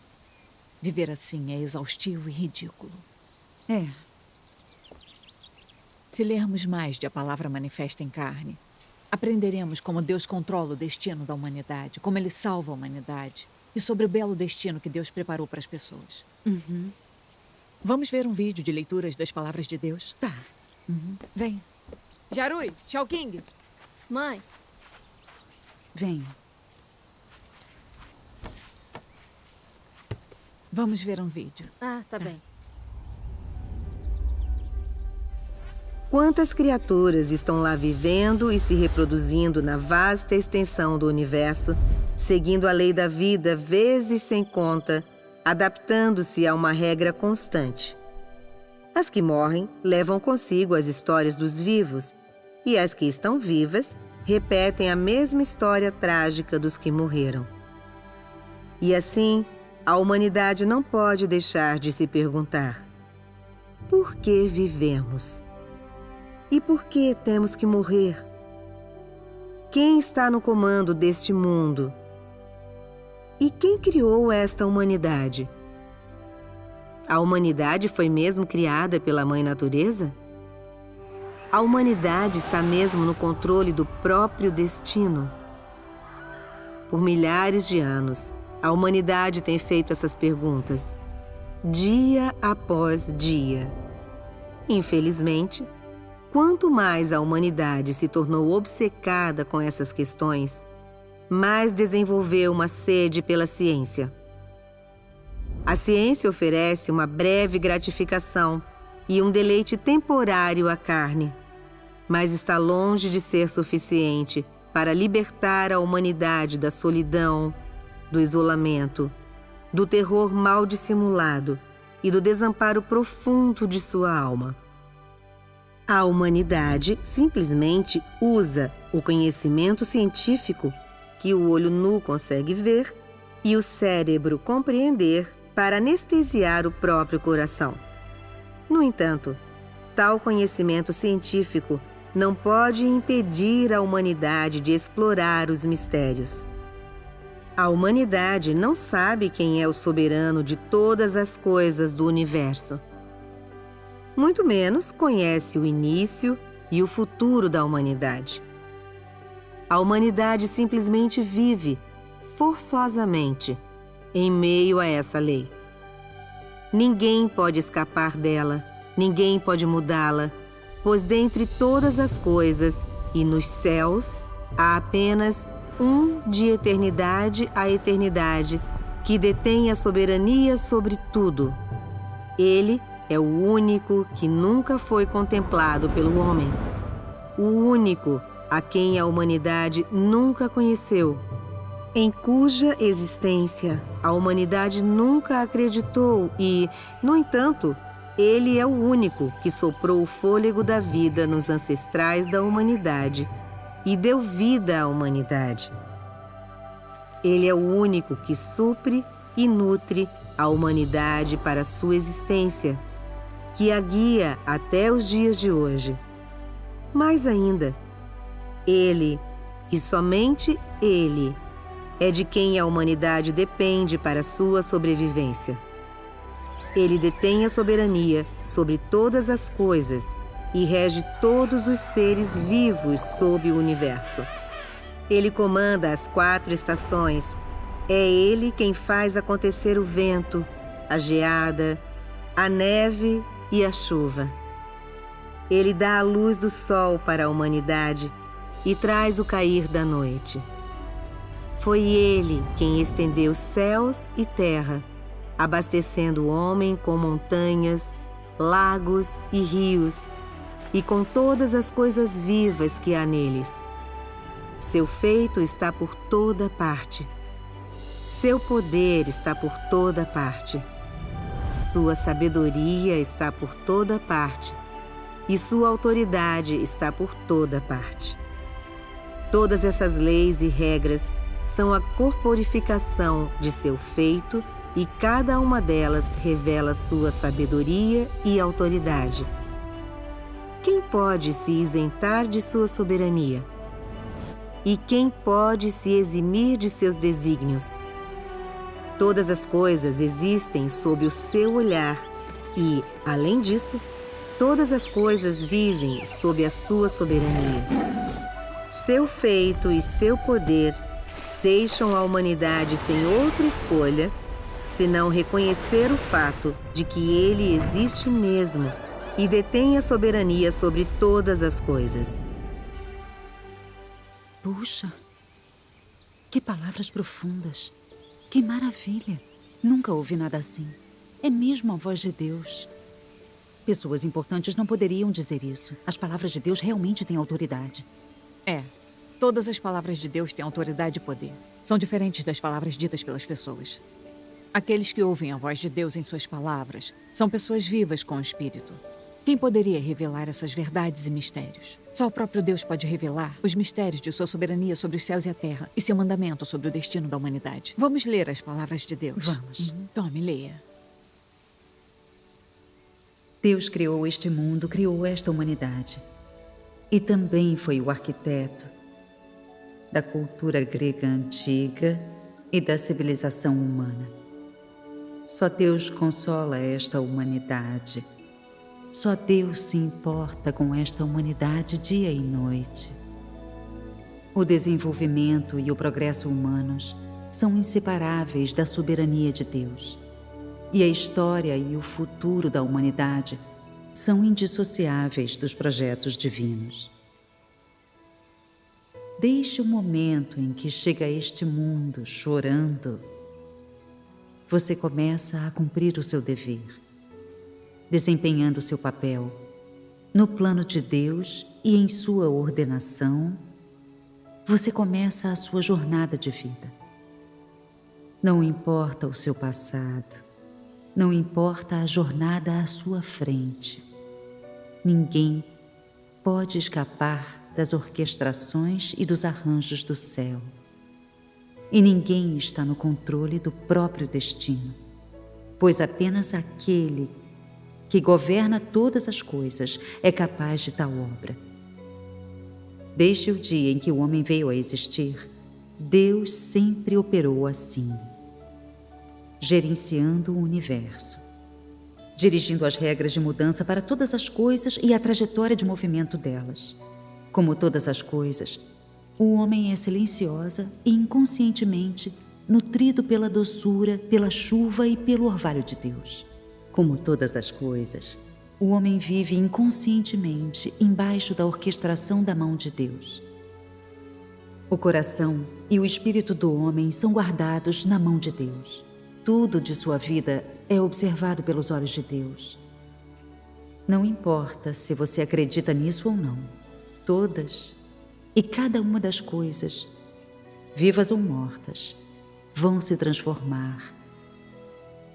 S14: Viver assim é exaustivo e ridículo.
S11: É.
S14: Se lermos mais de A Palavra Manifesta em Carne, aprenderemos como Deus controla o destino da humanidade, como Ele salva a humanidade e sobre o belo destino que Deus preparou para as pessoas. Vamos ver um vídeo de leituras das palavras de Deus?
S11: Tá.
S14: Vem. Jiarui, Xiaoqing.
S16: Mãe.
S11: Vem.
S14: Vamos ver um vídeo.
S16: Ah, tá bem.
S19: Quantas criaturas estão lá vivendo e se reproduzindo na vasta extensão do universo, seguindo a lei da vida vezes sem conta, adaptando-se a uma regra constante. As que morrem levam consigo as histórias dos vivos, e as que estão vivas repetem a mesma história trágica dos que morreram. E assim, a humanidade não pode deixar de se perguntar: por que vivemos? E por que temos que morrer? Quem está no comando deste mundo? E quem criou esta humanidade? A humanidade foi mesmo criada pela Mãe Natureza? A humanidade está mesmo no controle do próprio destino? Por milhares de anos, a humanidade tem feito essas perguntas, dia após dia. Infelizmente, quanto mais a humanidade se tornou obcecada com essas questões, mais desenvolveu uma sede pela ciência. A ciência oferece uma breve gratificação e um deleite temporário à carne. mas está longe de ser suficiente para libertar a humanidade da solidão, do isolamento, do terror mal dissimulado e do desamparo profundo de sua alma. A humanidade simplesmente usa o conhecimento científico que o olho nu consegue ver e o cérebro compreender para anestesiar o próprio coração. No entanto, tal conhecimento científico não pode impedir a humanidade de explorar os mistérios. A humanidade não sabe quem é o soberano de todas as coisas do universo. Muito menos conhece o início e o futuro da humanidade. A humanidade simplesmente vive, forçosamente, em meio a essa lei. Ninguém pode escapar dela, ninguém pode mudá-la, pois dentre todas as coisas e nos céus há apenas um de eternidade a eternidade que detém a soberania sobre tudo. Ele é o único que nunca foi contemplado pelo homem, o único a quem a humanidade nunca conheceu, em cuja existência a humanidade nunca acreditou e, no entanto, ele é o único que soprou o fôlego da vida nos ancestrais da humanidade e deu vida à humanidade. Ele é o único que supre e nutre a humanidade para sua existência, que a guia até os dias de hoje. Mais ainda, ele, e somente ele, é de quem a humanidade depende para sua sobrevivência. Ele detém a soberania sobre todas as coisas e rege todos os seres vivos sob o universo. Ele comanda as 4 estações. É ele quem faz acontecer o vento, a geada, a neve e a chuva. Ele dá a luz do sol para a humanidade e traz o cair da noite. Foi ele quem estendeu céus e terra, abastecendo o homem com montanhas, lagos e rios, e com todas as coisas vivas que há neles. Seu feito está por toda parte. Seu poder está por toda parte. Sua sabedoria está por toda parte. E sua autoridade está por toda parte. Todas essas leis e regras são a corporificação de seu feito e cada uma delas revela sua sabedoria e autoridade. Quem pode se isentar de sua soberania? E quem pode se eximir de seus desígnios? Todas as coisas existem sob o seu olhar e, além disso, todas as coisas vivem sob a sua soberania. Seu feito e seu poder deixam a humanidade sem outra escolha senão reconhecer o fato de que ele existe mesmo e detém a soberania sobre todas as coisas.
S11: Puxa, que palavras profundas. Que maravilha. Nunca ouvi nada assim. É mesmo a voz de Deus. Pessoas importantes não poderiam dizer isso. As palavras de Deus realmente têm autoridade.
S14: É. Todas as palavras de Deus têm autoridade e poder. São diferentes das palavras ditas pelas pessoas. Aqueles que ouvem a voz de Deus em suas palavras são pessoas vivas com o Espírito. Quem poderia revelar essas verdades e mistérios? Só o próprio Deus pode revelar os mistérios de sua soberania sobre os céus e a terra e seu mandamento sobre o destino da humanidade. Vamos ler as palavras de Deus.
S11: Vamos.
S14: Tome, leia.
S11: Deus criou este mundo, criou esta humanidade. E também foi o arquiteto da cultura grega antiga e da civilização humana. Só Deus consola esta humanidade. Só Deus se importa com esta humanidade dia e noite. O desenvolvimento e o progresso humanos são inseparáveis da soberania de Deus. E a história e o futuro da humanidade são indissociáveis dos projetos divinos. Desde o momento em que chega a este mundo chorando, você começa a cumprir o seu dever, desempenhando seu papel no plano de Deus e em sua ordenação, você começa a sua jornada de vida. Não importa o seu passado, não importa a jornada à sua frente. Ninguém pode escapar das orquestrações e dos arranjos do céu. E ninguém está no controle do próprio destino, pois apenas aquele que governa todas as coisas é capaz de tal obra. Desde o dia em que o homem veio a existir, Deus sempre operou assim, gerenciando o universo, dirigindo as regras de mudança para todas as coisas e a trajetória de movimento delas. Como todas as coisas, o homem é silenciosa e inconscientemente nutrido pela doçura, pela chuva e pelo orvalho de Deus. Como todas as coisas, o homem vive inconscientemente embaixo da orquestração da mão de Deus. O coração e o espírito do homem são guardados na mão de Deus. Tudo de sua vida é observado pelos olhos de Deus. Não importa se você acredita nisso ou não, todas e cada uma das coisas, vivas ou mortas, vão se transformar,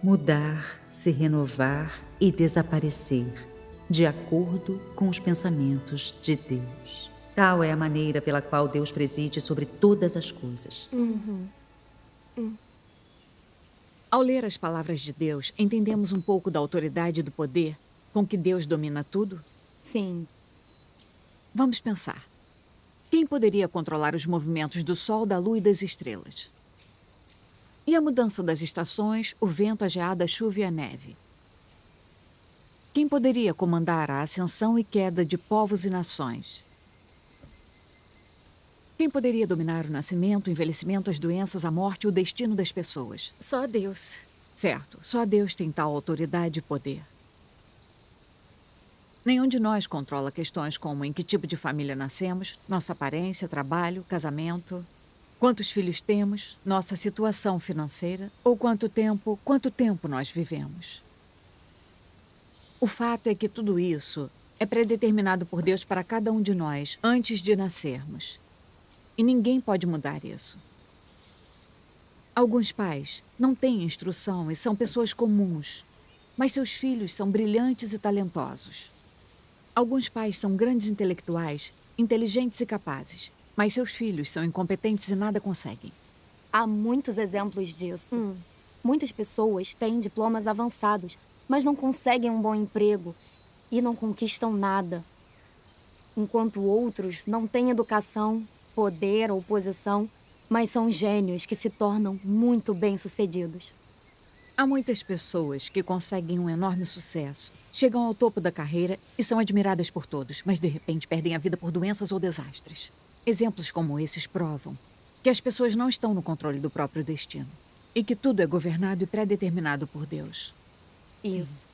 S11: mudar, se renovar e desaparecer, de acordo com os pensamentos de Deus. Tal é a maneira pela qual Deus preside sobre todas as coisas.
S14: Ao ler as palavras de Deus, entendemos um pouco da autoridade e do poder com que Deus domina tudo?
S18: Sim.
S14: Vamos pensar. Quem poderia controlar os movimentos do Sol, da Lua e das estrelas? E a mudança das estações, o vento, a geada, a chuva e a neve? Quem poderia comandar a ascensão e queda de povos e nações? Quem poderia dominar o nascimento, o envelhecimento, as doenças, a morte e o destino das pessoas?
S16: Só Deus.
S14: Certo, só Deus tem tal autoridade e poder. Nenhum de nós controla questões como em que tipo de família nascemos, nossa aparência, trabalho, casamento, quantos filhos temos, nossa situação financeira ou quanto tempo nós vivemos. O fato é que tudo isso é predeterminado por Deus para cada um de nós antes de nascermos. E ninguém pode mudar isso. Alguns pais não têm instrução e são pessoas comuns, mas seus filhos são brilhantes e talentosos. Alguns pais são grandes intelectuais, inteligentes e capazes, mas seus filhos são incompetentes e nada conseguem.
S18: Há muitos exemplos disso. Muitas pessoas têm diplomas avançados, mas não conseguem um bom emprego e não conquistam nada. Enquanto outros não têm educação, poder ou posição, mas são gênios que se tornam muito bem-sucedidos.
S14: Há muitas pessoas que conseguem um enorme sucesso, chegam ao topo da carreira e são admiradas por todos, mas de repente perdem a vida por doenças ou desastres. Exemplos como esses provam que as pessoas não estão no controle do próprio destino e que tudo é governado e pré-determinado por Deus.
S18: Isso.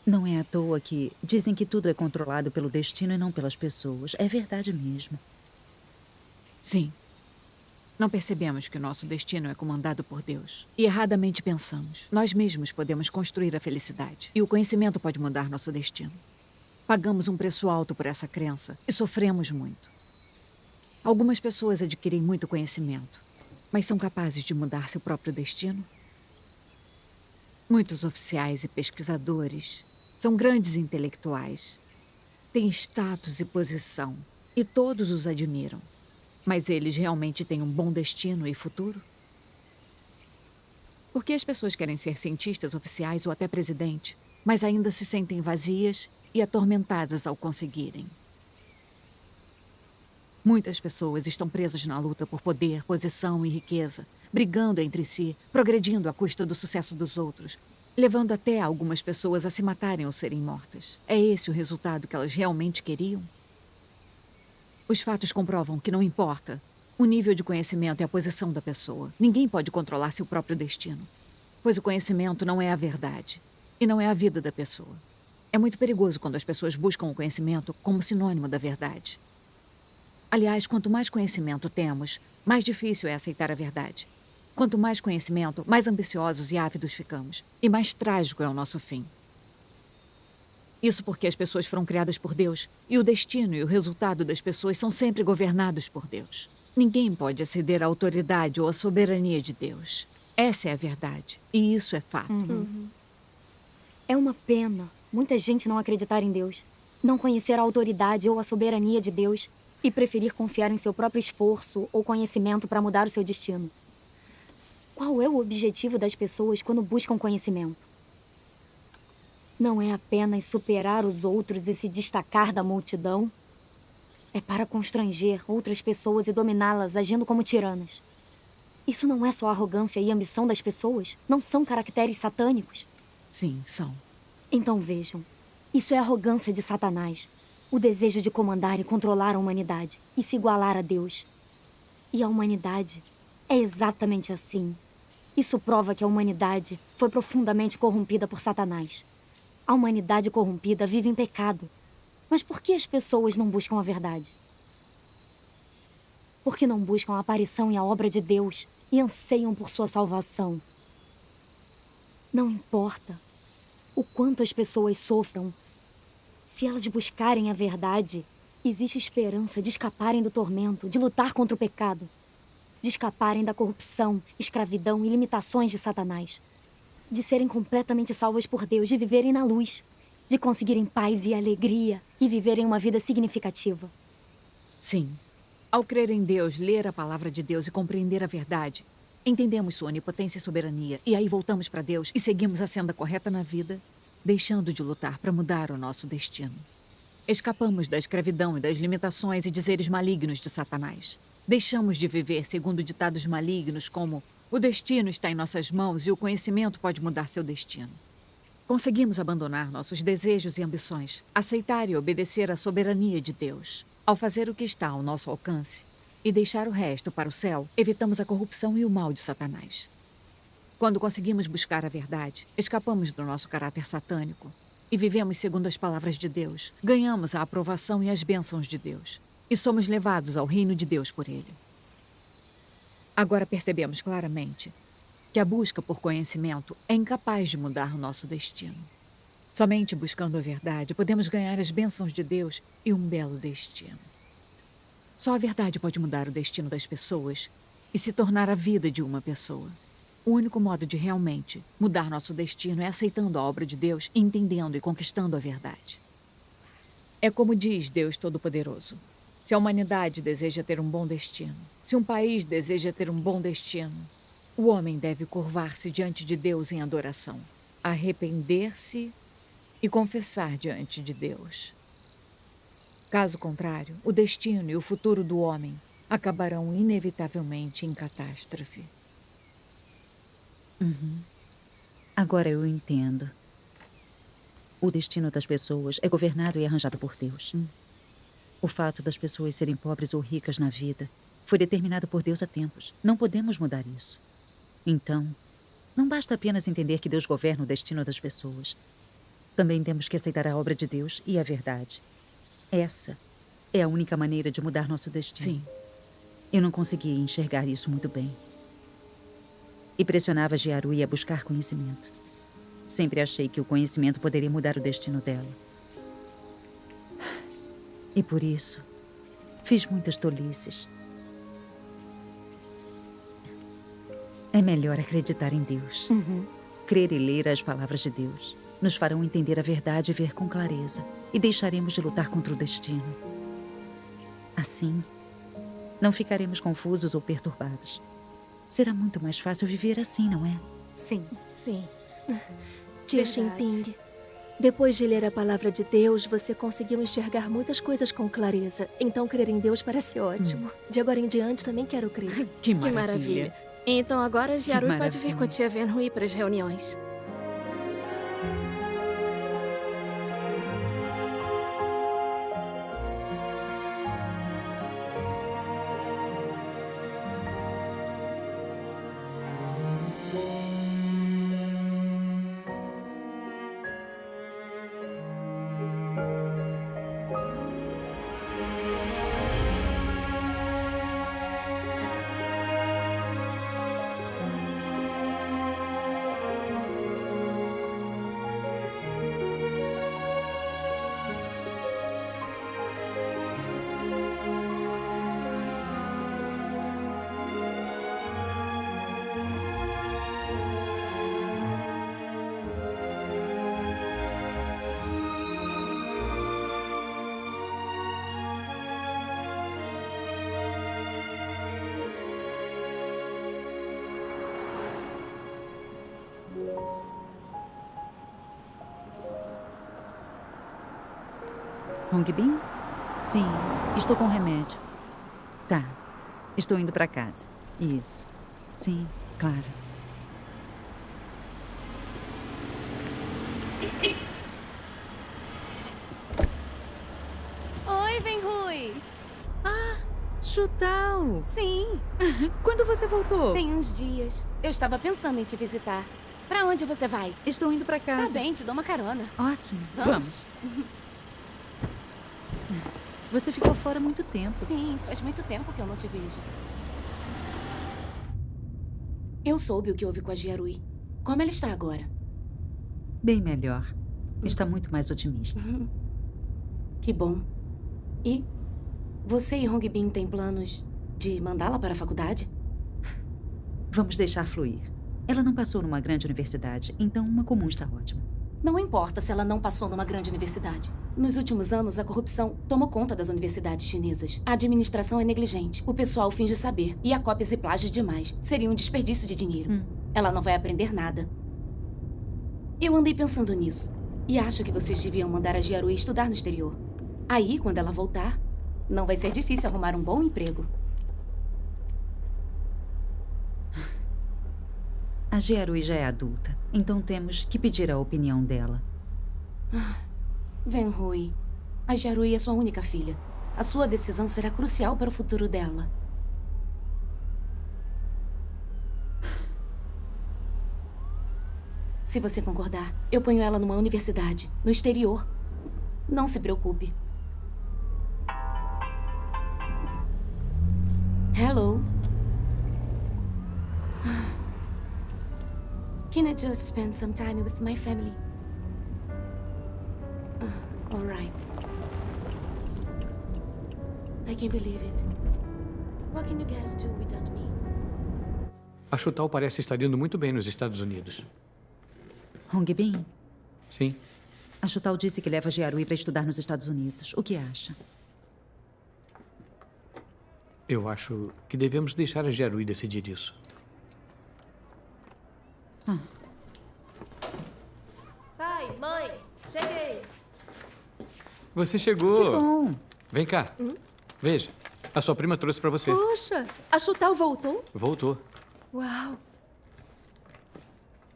S11: Não é à toa que dizem que tudo é controlado pelo destino e não pelas pessoas. É verdade mesmo.
S14: Sim. Não percebemos que o nosso destino é comandado por Deus. E erradamente pensamos. Nós mesmos podemos construir a felicidade. E o conhecimento pode mudar nosso destino. Pagamos um preço alto por essa crença e sofremos muito. Algumas pessoas adquirem muito conhecimento, mas são capazes de mudar seu próprio destino? Muitos oficiais e pesquisadores são grandes intelectuais. Têm status e posição, e todos os admiram. Mas eles realmente têm um bom destino e futuro? Por que as pessoas querem ser cientistas, oficiais ou até presidente, mas ainda se sentem vazias e atormentadas ao conseguirem? Muitas pessoas estão presas na luta por poder, posição e riqueza, brigando entre si, progredindo à custa do sucesso dos outros, levando até algumas pessoas a se matarem ou serem mortas. É esse o resultado que elas realmente queriam? Os fatos comprovam que não importa o nível de conhecimento e a posição da pessoa. Ninguém pode controlar seu próprio destino, pois o conhecimento não é a verdade e não é a vida da pessoa. É muito perigoso quando as pessoas buscam o conhecimento como sinônimo da verdade. Aliás, quanto mais conhecimento temos, mais difícil é aceitar a verdade. Quanto mais conhecimento, mais ambiciosos e ávidos ficamos, e mais trágico é o nosso fim. Isso porque as pessoas foram criadas por Deus e o destino e o resultado das pessoas são sempre governados por Deus. Ninguém pode exceder a autoridade ou a soberania de Deus. Essa é a verdade. E isso é fato.
S18: É uma pena muita gente não acreditar em Deus, não conhecer a autoridade ou a soberania de Deus e preferir confiar em seu próprio esforço ou conhecimento para mudar o seu destino. Qual é o objetivo das pessoas quando buscam conhecimento? Não é apenas superar os outros e se destacar da multidão. É para constranger outras pessoas e dominá-las agindo como tiranas. Isso não é só arrogância e ambição das pessoas? Não são caracteres satânicos?
S14: Sim, são.
S18: Então vejam, isso é arrogância de Satanás. O desejo de comandar e controlar a humanidade e se igualar a Deus. E a humanidade é exatamente assim. Isso prova que a humanidade foi profundamente corrompida por Satanás. A humanidade corrompida vive em pecado. Mas por que as pessoas não buscam a verdade? Porque não buscam a aparição e a obra de Deus e anseiam por sua salvação. Não importa o quanto as pessoas sofram, se elas buscarem a verdade, existe esperança de escaparem do tormento, de lutar contra o pecado, de escaparem da corrupção, escravidão e limitações de Satanás, de serem completamente salvas por Deus, de viverem na luz, de conseguirem paz e alegria e viverem uma vida significativa.
S14: Sim. Ao crer em Deus, ler a palavra de Deus e compreender a verdade, entendemos sua onipotência e soberania, e aí voltamos para Deus e seguimos a senda correta na vida, deixando de lutar para mudar o nosso destino. Escapamos da escravidão e das limitações e dizeres malignos de Satanás. Deixamos de viver segundo ditados malignos como o destino está em nossas mãos e o conhecimento pode mudar seu destino. Conseguimos abandonar nossos desejos e ambições, aceitar e obedecer à soberania de Deus. Ao fazer o que está ao nosso alcance e deixar o resto para o céu, evitamos a corrupção e o mal de Satanás. Quando conseguimos buscar a verdade, escapamos do nosso caráter satânico e vivemos segundo as palavras de Deus, ganhamos a aprovação e as bênçãos de Deus e somos levados ao reino de Deus por Ele. Agora percebemos claramente que a busca por conhecimento é incapaz de mudar o nosso destino. Somente buscando a verdade podemos ganhar as bênçãos de Deus e um belo destino. Só a verdade pode mudar o destino das pessoas e se tornar a vida de uma pessoa. O único modo de realmente mudar nosso destino é aceitando a obra de Deus, entendendo e conquistando a verdade. É como diz Deus Todo-Poderoso. Se a humanidade deseja ter um bom destino, se um país deseja ter um bom destino, o homem deve curvar-se diante de Deus em adoração, arrepender-se e confessar diante de Deus. Caso contrário, o destino e o futuro do homem acabarão inevitavelmente em catástrofe.
S20: Agora eu entendo. O destino das pessoas é governado e arranjado por Deus. O fato das pessoas serem pobres ou ricas na vida foi determinado por Deus há tempos. Não podemos mudar isso. Então, não basta apenas entender que Deus governa o destino das pessoas. Também temos que aceitar a obra de Deus e a verdade. Essa é a única maneira de mudar nosso destino.
S14: Sim.
S20: Eu não conseguia enxergar isso muito bem. E pressionava Jiarui a buscar conhecimento. Sempre achei que o conhecimento poderia mudar o destino dela. E por isso, fiz muitas tolices. É melhor acreditar em Deus. Crer e ler as palavras de Deus nos farão entender a verdade e ver com clareza. E deixaremos de lutar contra o destino. Assim, não ficaremos confusos ou perturbados. Será muito mais fácil viver assim, não é?
S18: Sim.
S16: Sim.
S15: Tia
S16: Verdade.
S15: Xinping, depois de ler a palavra de Deus, você conseguiu enxergar muitas coisas com clareza. Então, crer em Deus parece ótimo. De agora em diante, também quero crer.
S14: Que
S16: Que maravilha. Então agora Jiarui pode vir com a tia Venhui para as reuniões.
S20: Hong Bin? Sim, estou com remédio. Tá, estou indo para casa. Isso. Sim, claro.
S16: Oi, Venhui.
S20: Ah, Chutal.
S16: Sim.
S20: Quando você voltou?
S16: Tem uns dias. Eu estava pensando em te visitar. Pra onde você vai?
S20: Estou indo para casa.
S16: Está bem, te dou uma carona.
S20: Ótimo.
S16: Vamos.
S20: Você ficou fora há muito tempo.
S16: Sim, faz muito tempo que eu não te vejo. Eu soube o que houve com a Jiarui. Como ela está agora?
S20: Bem melhor. Está muito mais otimista.
S16: Que bom. E você e Hong Bin têm planos de mandá-la para a faculdade?
S20: Vamos deixar fluir. Ela não passou numa grande universidade, então uma comum está ótima.
S16: Não importa se ela não passou numa grande universidade. Nos últimos anos, a corrupção tomou conta das universidades chinesas. A administração é negligente. O pessoal finge saber. E há cópias e plágios demais. Seria um desperdício de dinheiro. Ela não vai aprender nada. Eu andei pensando nisso. E acho que vocês deviam mandar a Jiarui estudar no exterior. Aí, quando ela voltar, não vai ser difícil arrumar um bom emprego.
S20: A Jiarui já é adulta, então temos que pedir a opinião dela.
S16: Venhui, a Jiarui é sua única filha. A sua decisão será crucial para o futuro dela. Se você concordar, eu ponho ela numa universidade, no exterior. Não se preocupe. Hello. Can I just spend some time with my family? All right. I can't believe it. What can you guys do without me?
S12: A Chutal parece estar indo muito bem nos Estados Unidos.
S20: Hong Bin?
S12: Sim.
S20: A Chutal disse que leva a Jiarui para estudar nos Estados Unidos. O que acha?
S12: Eu acho que devemos deixar a Jiarui decidir isso.
S17: Pai, mãe, cheguei.
S12: Você chegou.
S20: Que bom.
S12: Vem cá. Veja, a sua prima trouxe para você.
S17: Poxa, a Chutal voltou?
S12: Voltou.
S17: Uau.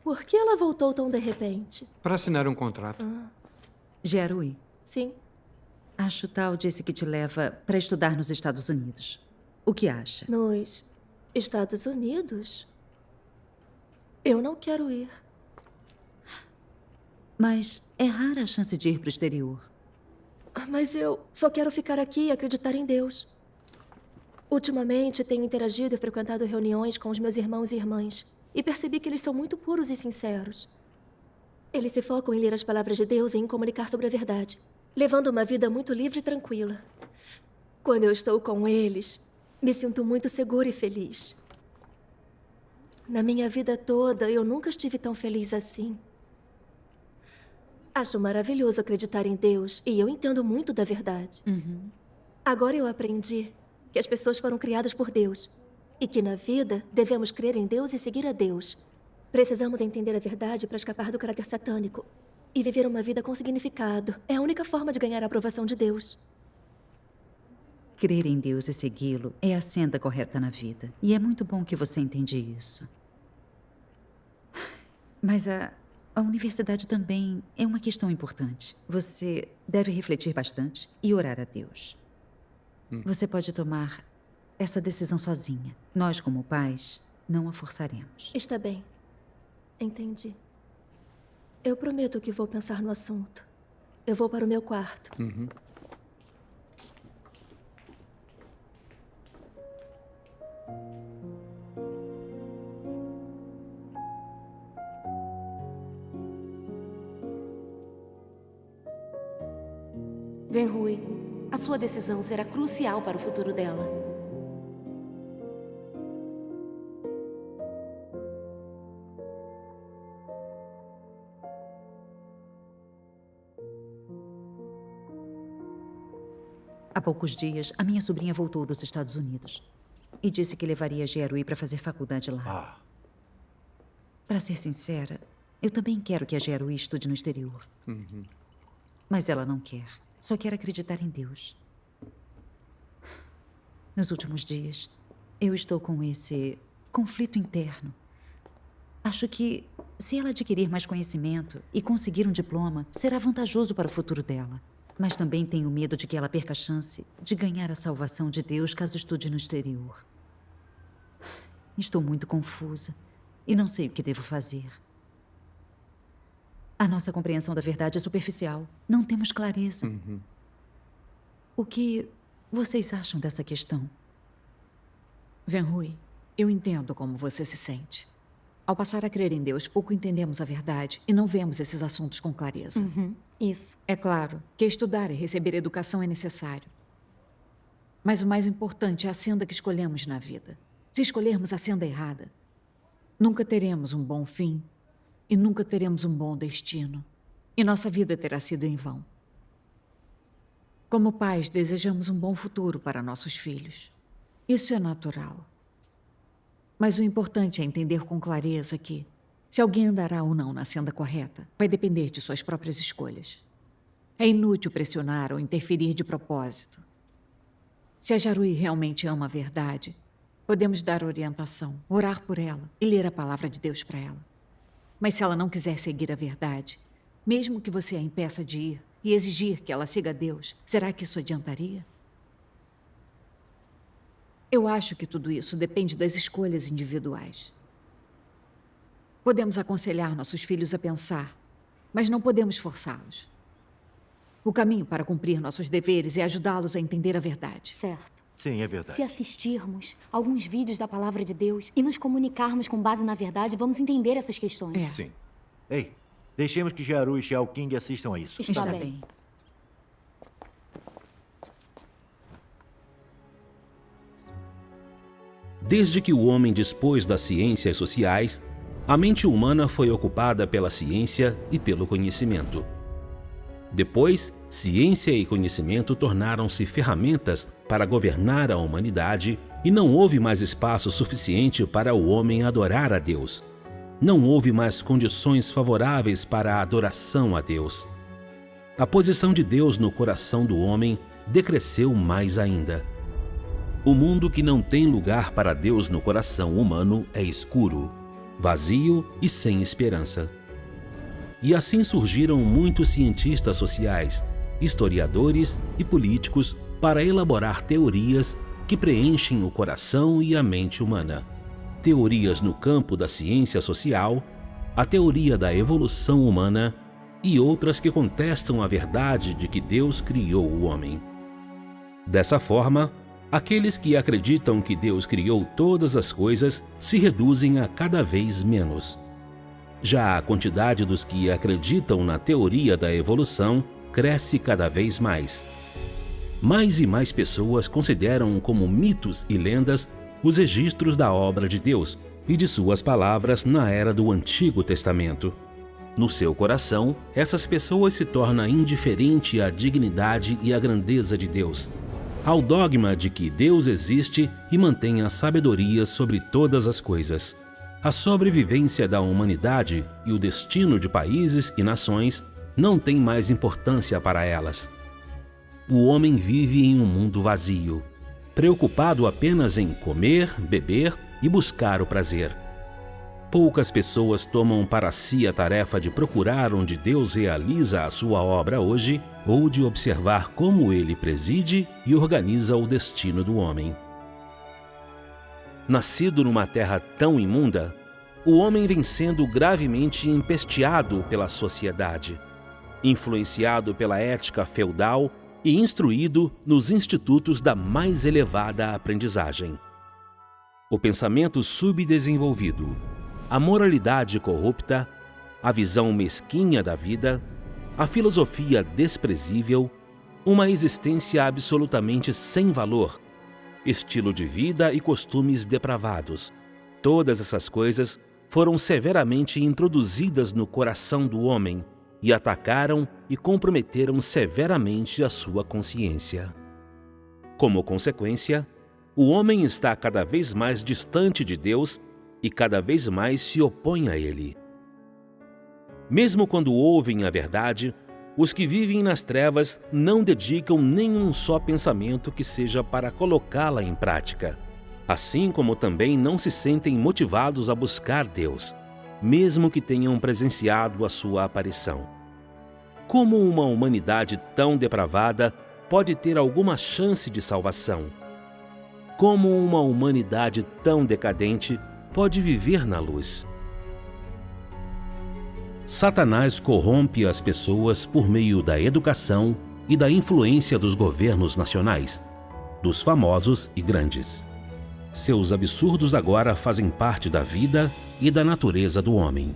S17: Por que ela voltou tão de repente?
S12: Para assinar um contrato.
S20: Jiarui.
S17: Sim.
S20: A Chutal disse que te leva para estudar nos Estados Unidos. O que acha?
S17: Nos Estados Unidos? Eu não quero ir.
S20: Mas é rara a chance de ir para o exterior.
S17: Mas eu só quero ficar aqui e acreditar em Deus. Ultimamente, tenho interagido e frequentado reuniões com os meus irmãos e irmãs. E percebi que eles são muito puros e sinceros. Eles se focam em ler as palavras de Deus e em comunicar sobre a verdade, levando uma vida muito livre e tranquila. Quando eu estou com eles, me sinto muito segura e feliz. Na minha vida toda, eu nunca estive tão feliz assim. Acho maravilhoso acreditar em Deus e eu entendo muito da verdade. Agora eu aprendi que as pessoas foram criadas por Deus e que na vida devemos crer em Deus e seguir a Deus. Precisamos entender a verdade para escapar do caráter satânico e viver uma vida com significado. É a única forma de ganhar a aprovação de Deus.
S20: Crer em Deus e segui-lo é a senda correta na vida. E é muito bom que você entende isso. Mas a universidade também é uma questão importante. Você deve refletir bastante e orar a Deus. Você pode tomar essa decisão sozinha. Nós, como pais, não a forçaremos.
S17: Está bem. Entendi. Eu prometo que vou pensar no assunto. Eu vou para o meu quarto.
S16: Venhui, a sua decisão será crucial para o futuro dela.
S20: Há poucos dias, a minha sobrinha voltou dos Estados Unidos e disse que levaria a Jiarui para fazer faculdade lá. Para ser sincera, eu também quero que a Jiarui estude no exterior. Mas ela não quer. só quer acreditar em Deus. Nos últimos dias, eu estou com esse conflito interno. Acho que, se ela adquirir mais conhecimento e conseguir um diploma, será vantajoso para o futuro dela. Mas também tenho medo de que ela perca a chance de ganhar a salvação de Deus caso estude no exterior. Estou muito confusa e não sei o que devo fazer. A nossa compreensão da verdade é superficial. Não temos clareza. O que vocês acham dessa questão?
S14: Venhui, eu entendo como você se sente. Ao passar a crer em Deus, pouco entendemos a verdade e não vemos esses assuntos com clareza.
S18: Isso.
S14: É claro que estudar e receber educação é necessário. Mas o mais importante é a senda que escolhemos na vida. Se escolhermos a senda errada, nunca teremos um bom fim e nunca teremos um bom destino. E nossa vida terá sido em vão. Como pais, desejamos um bom futuro para nossos filhos. Isso é natural. Mas o importante é entender com clareza que, se alguém andará ou não na senda correta, vai depender de suas próprias escolhas. É inútil pressionar ou interferir de propósito. Se a Jaruí realmente ama a verdade, podemos dar orientação, orar por ela e ler a palavra de Deus para ela. Mas se ela não quiser seguir a verdade, mesmo que você a impeça de ir e exigir que ela siga Deus, será que isso adiantaria? Eu acho que tudo isso depende das escolhas individuais. Podemos aconselhar nossos filhos a pensar, mas não podemos forçá-los. O caminho para cumprir nossos deveres é ajudá-los a entender a verdade.
S18: Certo.
S21: Sim, é verdade.
S18: Se assistirmos alguns vídeos da palavra de Deus e nos comunicarmos com base na verdade, vamos entender essas questões.
S21: Sim. Ei, deixemos que Jaru e Xiao Qing assistam a isso.
S18: Está bem.
S22: Desde que o homem dispôs das ciências sociais, a mente humana foi ocupada pela ciência e pelo conhecimento. Depois, ciência e conhecimento tornaram-se ferramentas para governar a humanidade e não houve mais espaço suficiente para o homem adorar a Deus. Não houve mais condições favoráveis para a adoração a Deus. A posição de Deus no coração do homem decresceu mais ainda. O mundo que não tem lugar para Deus no coração humano é escuro, vazio e sem esperança. E assim surgiram muitos cientistas sociais, historiadores e políticos para elaborar teorias que preenchem o coração e a mente humana. Teorias no campo da ciência social, a teoria da evolução humana e outras que contestam a verdade de que Deus criou o homem. Dessa forma, aqueles que acreditam que Deus criou todas as coisas se reduzem a cada vez menos. Já a quantidade dos que acreditam na teoria da evolução cresce cada vez mais. Mais e mais pessoas consideram como mitos e lendas os registros da obra de Deus e de suas palavras na era do Antigo Testamento. No seu coração, essas pessoas se tornam indiferentes à dignidade e à grandeza de Deus, ao dogma de que Deus existe e mantém a sabedoria sobre todas as coisas. A sobrevivência da humanidade e o destino de países e nações não tem mais importância para elas. O homem vive em um mundo vazio, preocupado apenas em comer, beber e buscar o prazer. Poucas pessoas tomam para si a tarefa de procurar onde Deus realiza a sua obra hoje ou de observar como ele preside e organiza o destino do homem. Nascido numa terra tão imunda, o homem vem sendo gravemente empesteado pela sociedade, influenciado pela ética feudal e instruído nos institutos da mais elevada aprendizagem. O pensamento subdesenvolvido, a moralidade corrupta, a visão mesquinha da vida, a filosofia desprezível, uma existência absolutamente sem valor, estilo de vida e costumes depravados. Todas essas coisas foram severamente introduzidas no coração do homem e atacaram e comprometeram severamente a sua consciência. Como consequência, o homem está cada vez mais distante de Deus e cada vez mais se opõe a Ele. Mesmo quando ouvem a verdade, Os que vivem nas trevas não dedicam nenhum só pensamento que seja para colocá-la em prática, assim como também não se sentem motivados a buscar Deus, mesmo que tenham presenciado a sua aparição. Como uma humanidade tão depravada pode ter alguma chance de salvação? Como uma humanidade tão decadente pode viver na luz? Satanás corrompe as pessoas por meio da educação e da influência dos governos nacionais, dos famosos e grandes. Seus absurdos agora fazem parte da vida e da natureza do homem.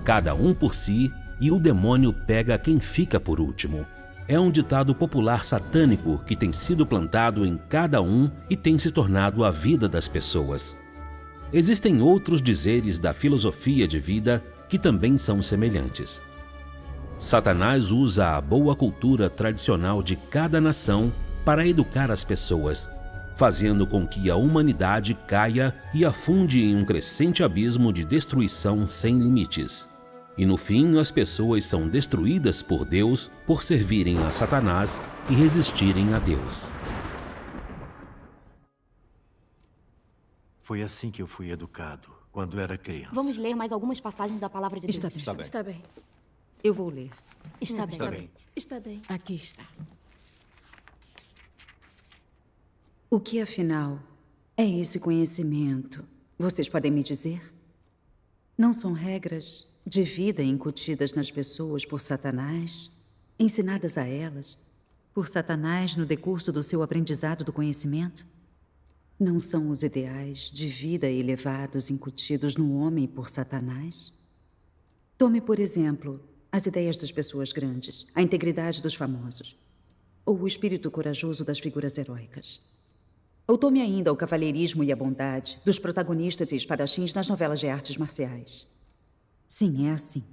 S22: Cada um por si e o demônio pega quem fica por último. É um ditado popular satânico que tem sido plantado em cada um e tem se tornado a vida das pessoas. Existem outros dizeres da filosofia de vida que também são semelhantes. Satanás usa a boa cultura tradicional de cada nação para educar as pessoas, fazendo com que a humanidade caia e afunde em um crescente abismo de destruição sem limites. E no fim, as pessoas são destruídas por Deus por servirem a Satanás e resistirem a Deus.
S21: Foi assim que eu fui educado, quando era criança.
S18: Vamos ler mais algumas passagens da palavra de Deus.
S11: Está bem. Eu vou ler.
S18: Está bem.
S21: Está bem.
S17: Está bem.
S14: Aqui está.
S20: O que, afinal, é esse conhecimento? Vocês podem me dizer? Não são regras de vida incutidas nas pessoas por Satanás, ensinadas a elas por Satanás no decurso do seu aprendizado do conhecimento? Não são os ideais de vida elevados incutidos no homem por Satanás? Tome, por exemplo, as ideias das pessoas grandes, a integridade dos famosos, ou o espírito corajoso das figuras heróicas. Ou tome ainda o cavalheirismo e a bondade dos protagonistas e espadachins nas novelas de artes marciais. Sim, é assim.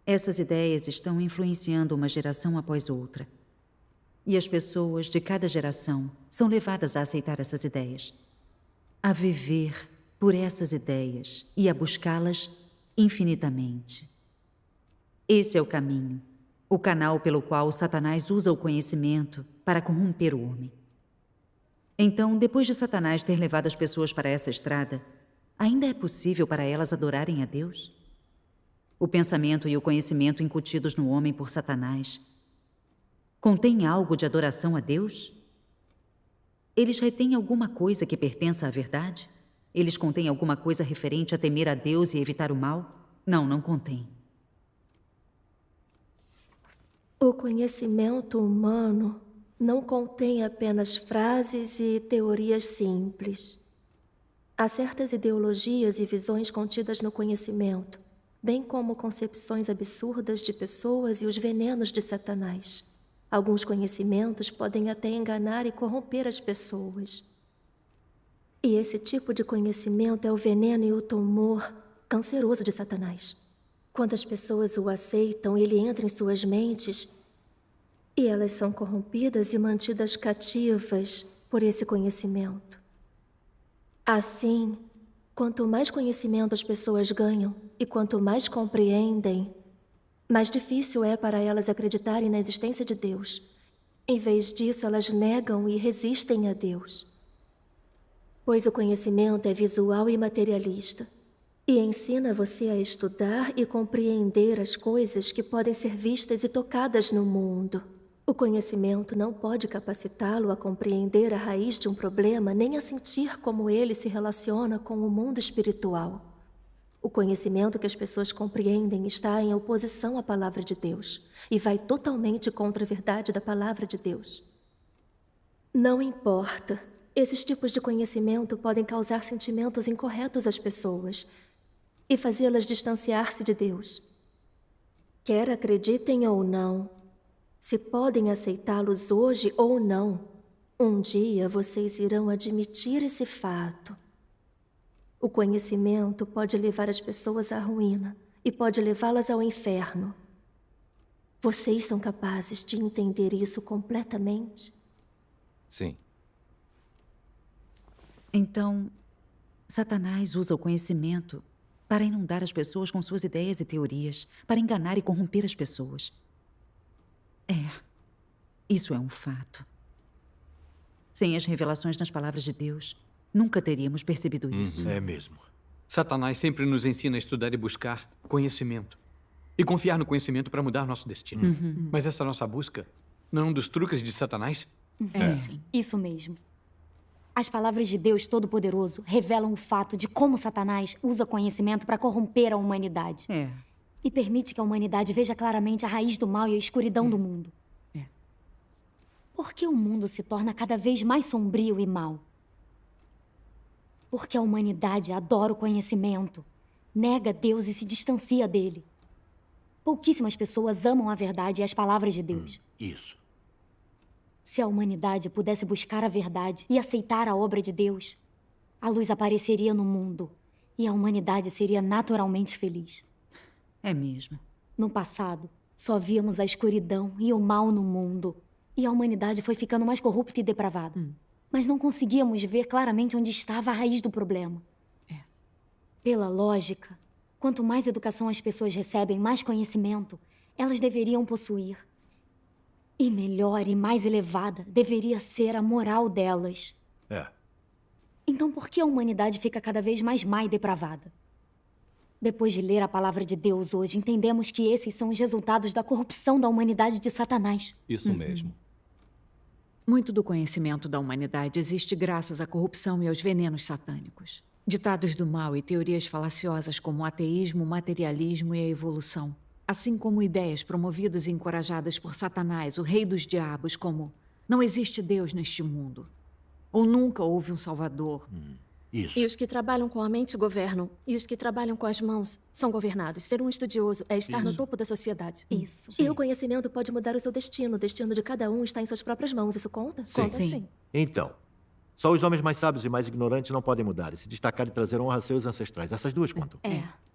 S20: Essas ideias estão influenciando uma geração após outra. E as pessoas de cada geração são levadas a aceitar essas ideias, a viver por essas ideias e a buscá-las infinitamente. Esse é o caminho, o canal pelo qual Satanás usa o conhecimento para corromper o homem. Então, depois de Satanás ter levado as pessoas para essa estrada, ainda é possível para elas adorarem a Deus? O pensamento e o conhecimento incutidos no homem por Satanás contém algo de adoração a Deus? Eles retêm alguma coisa que pertença à verdade? Eles contêm alguma coisa referente a temer a Deus e evitar o mal? Não, não contém.
S17: O conhecimento humano não contém apenas frases e teorias simples. Há certas ideologias e visões contidas no conhecimento, bem como concepções absurdas de pessoas e os venenos de Satanás. Alguns conhecimentos podem até enganar e corromper as pessoas. E esse tipo de conhecimento é o veneno e o tumor canceroso de Satanás. Quando as pessoas o aceitam, ele entra em suas mentes e elas são corrompidas e mantidas cativas por esse conhecimento. Assim, quanto mais conhecimento as pessoas ganham e quanto mais compreendem, mais difícil é para elas acreditarem na existência de Deus. Em vez disso, elas negam e resistem a Deus. Pois o conhecimento é visual e materialista e ensina você a estudar e compreender as coisas que podem ser vistas e tocadas no mundo. O conhecimento não pode capacitá-lo a compreender a raiz de um problema nem a sentir como ele se relaciona com o mundo espiritual. O conhecimento que as pessoas compreendem está em oposição à palavra de Deus e vai totalmente contra a verdade da palavra de Deus. Não importa. Esses tipos de conhecimento podem causar sentimentos incorretos às pessoas e fazê-las distanciar-se de Deus. Quer acreditem ou não, se podem aceitá-los hoje ou não, um dia vocês irão admitir esse fato. O conhecimento pode levar as pessoas à ruína e pode levá-las ao inferno. Vocês são capazes de entender isso completamente?
S6: Sim.
S20: Então, Satanás usa o conhecimento para inundar as pessoas com suas ideias e teorias, para enganar e corromper as pessoas. Isso é um fato. Sem as revelações nas palavras de Deus, nunca teríamos percebido isso.
S21: É mesmo.
S12: Satanás sempre nos ensina a estudar e buscar conhecimento. E confiar no conhecimento para mudar nosso destino. Mas essa nossa busca não é um dos truques de Satanás?
S18: Sim. Isso mesmo. As palavras de Deus Todo-Poderoso revelam o fato de como Satanás usa conhecimento para corromper a humanidade. E permite que a humanidade veja claramente a raiz do mal e a escuridão do mundo. Por que o mundo se torna cada vez mais sombrio e mau? Porque a humanidade adora o conhecimento, nega Deus e se distancia dele. Pouquíssimas pessoas amam a verdade e as palavras de Deus.
S21: Isso.
S18: Se a humanidade pudesse buscar a verdade e aceitar a obra de Deus, a luz apareceria no mundo e a humanidade seria naturalmente feliz.
S20: É mesmo.
S18: No passado, só víamos a escuridão e o mal no mundo. E a humanidade foi ficando mais corrupta e depravada. Mas não conseguíamos ver claramente onde estava a raiz do problema. Pela lógica, quanto mais educação as pessoas recebem, mais conhecimento elas deveriam possuir. E melhor e mais elevada deveria ser a moral delas. Então por que a humanidade fica cada vez mais má e depravada? Depois de ler a palavra de Deus hoje, entendemos que esses são os resultados da corrupção da humanidade de Satanás.
S6: Isso mesmo.
S14: Muito do conhecimento da humanidade existe graças à corrupção e aos venenos satânicos. Ditados do mal e teorias falaciosas como o ateísmo, o materialismo e a evolução. Assim como ideias promovidas e encorajadas por Satanás, o rei dos diabos, como não existe Deus neste mundo. Ou nunca houve um Salvador.
S21: Isso.
S5: E os que trabalham com a mente governam. E os que trabalham com as mãos são governados. Ser um estudioso é estar no topo da sociedade.
S18: Isso.
S17: E o conhecimento pode mudar o seu destino. O destino de cada um está em suas próprias mãos. Isso conta?
S21: Sim.
S17: Conta sim.
S21: Então, só os homens mais sábios e mais ignorantes não podem mudar e se destacar e trazer honra a seus ancestrais. Essas duas contam.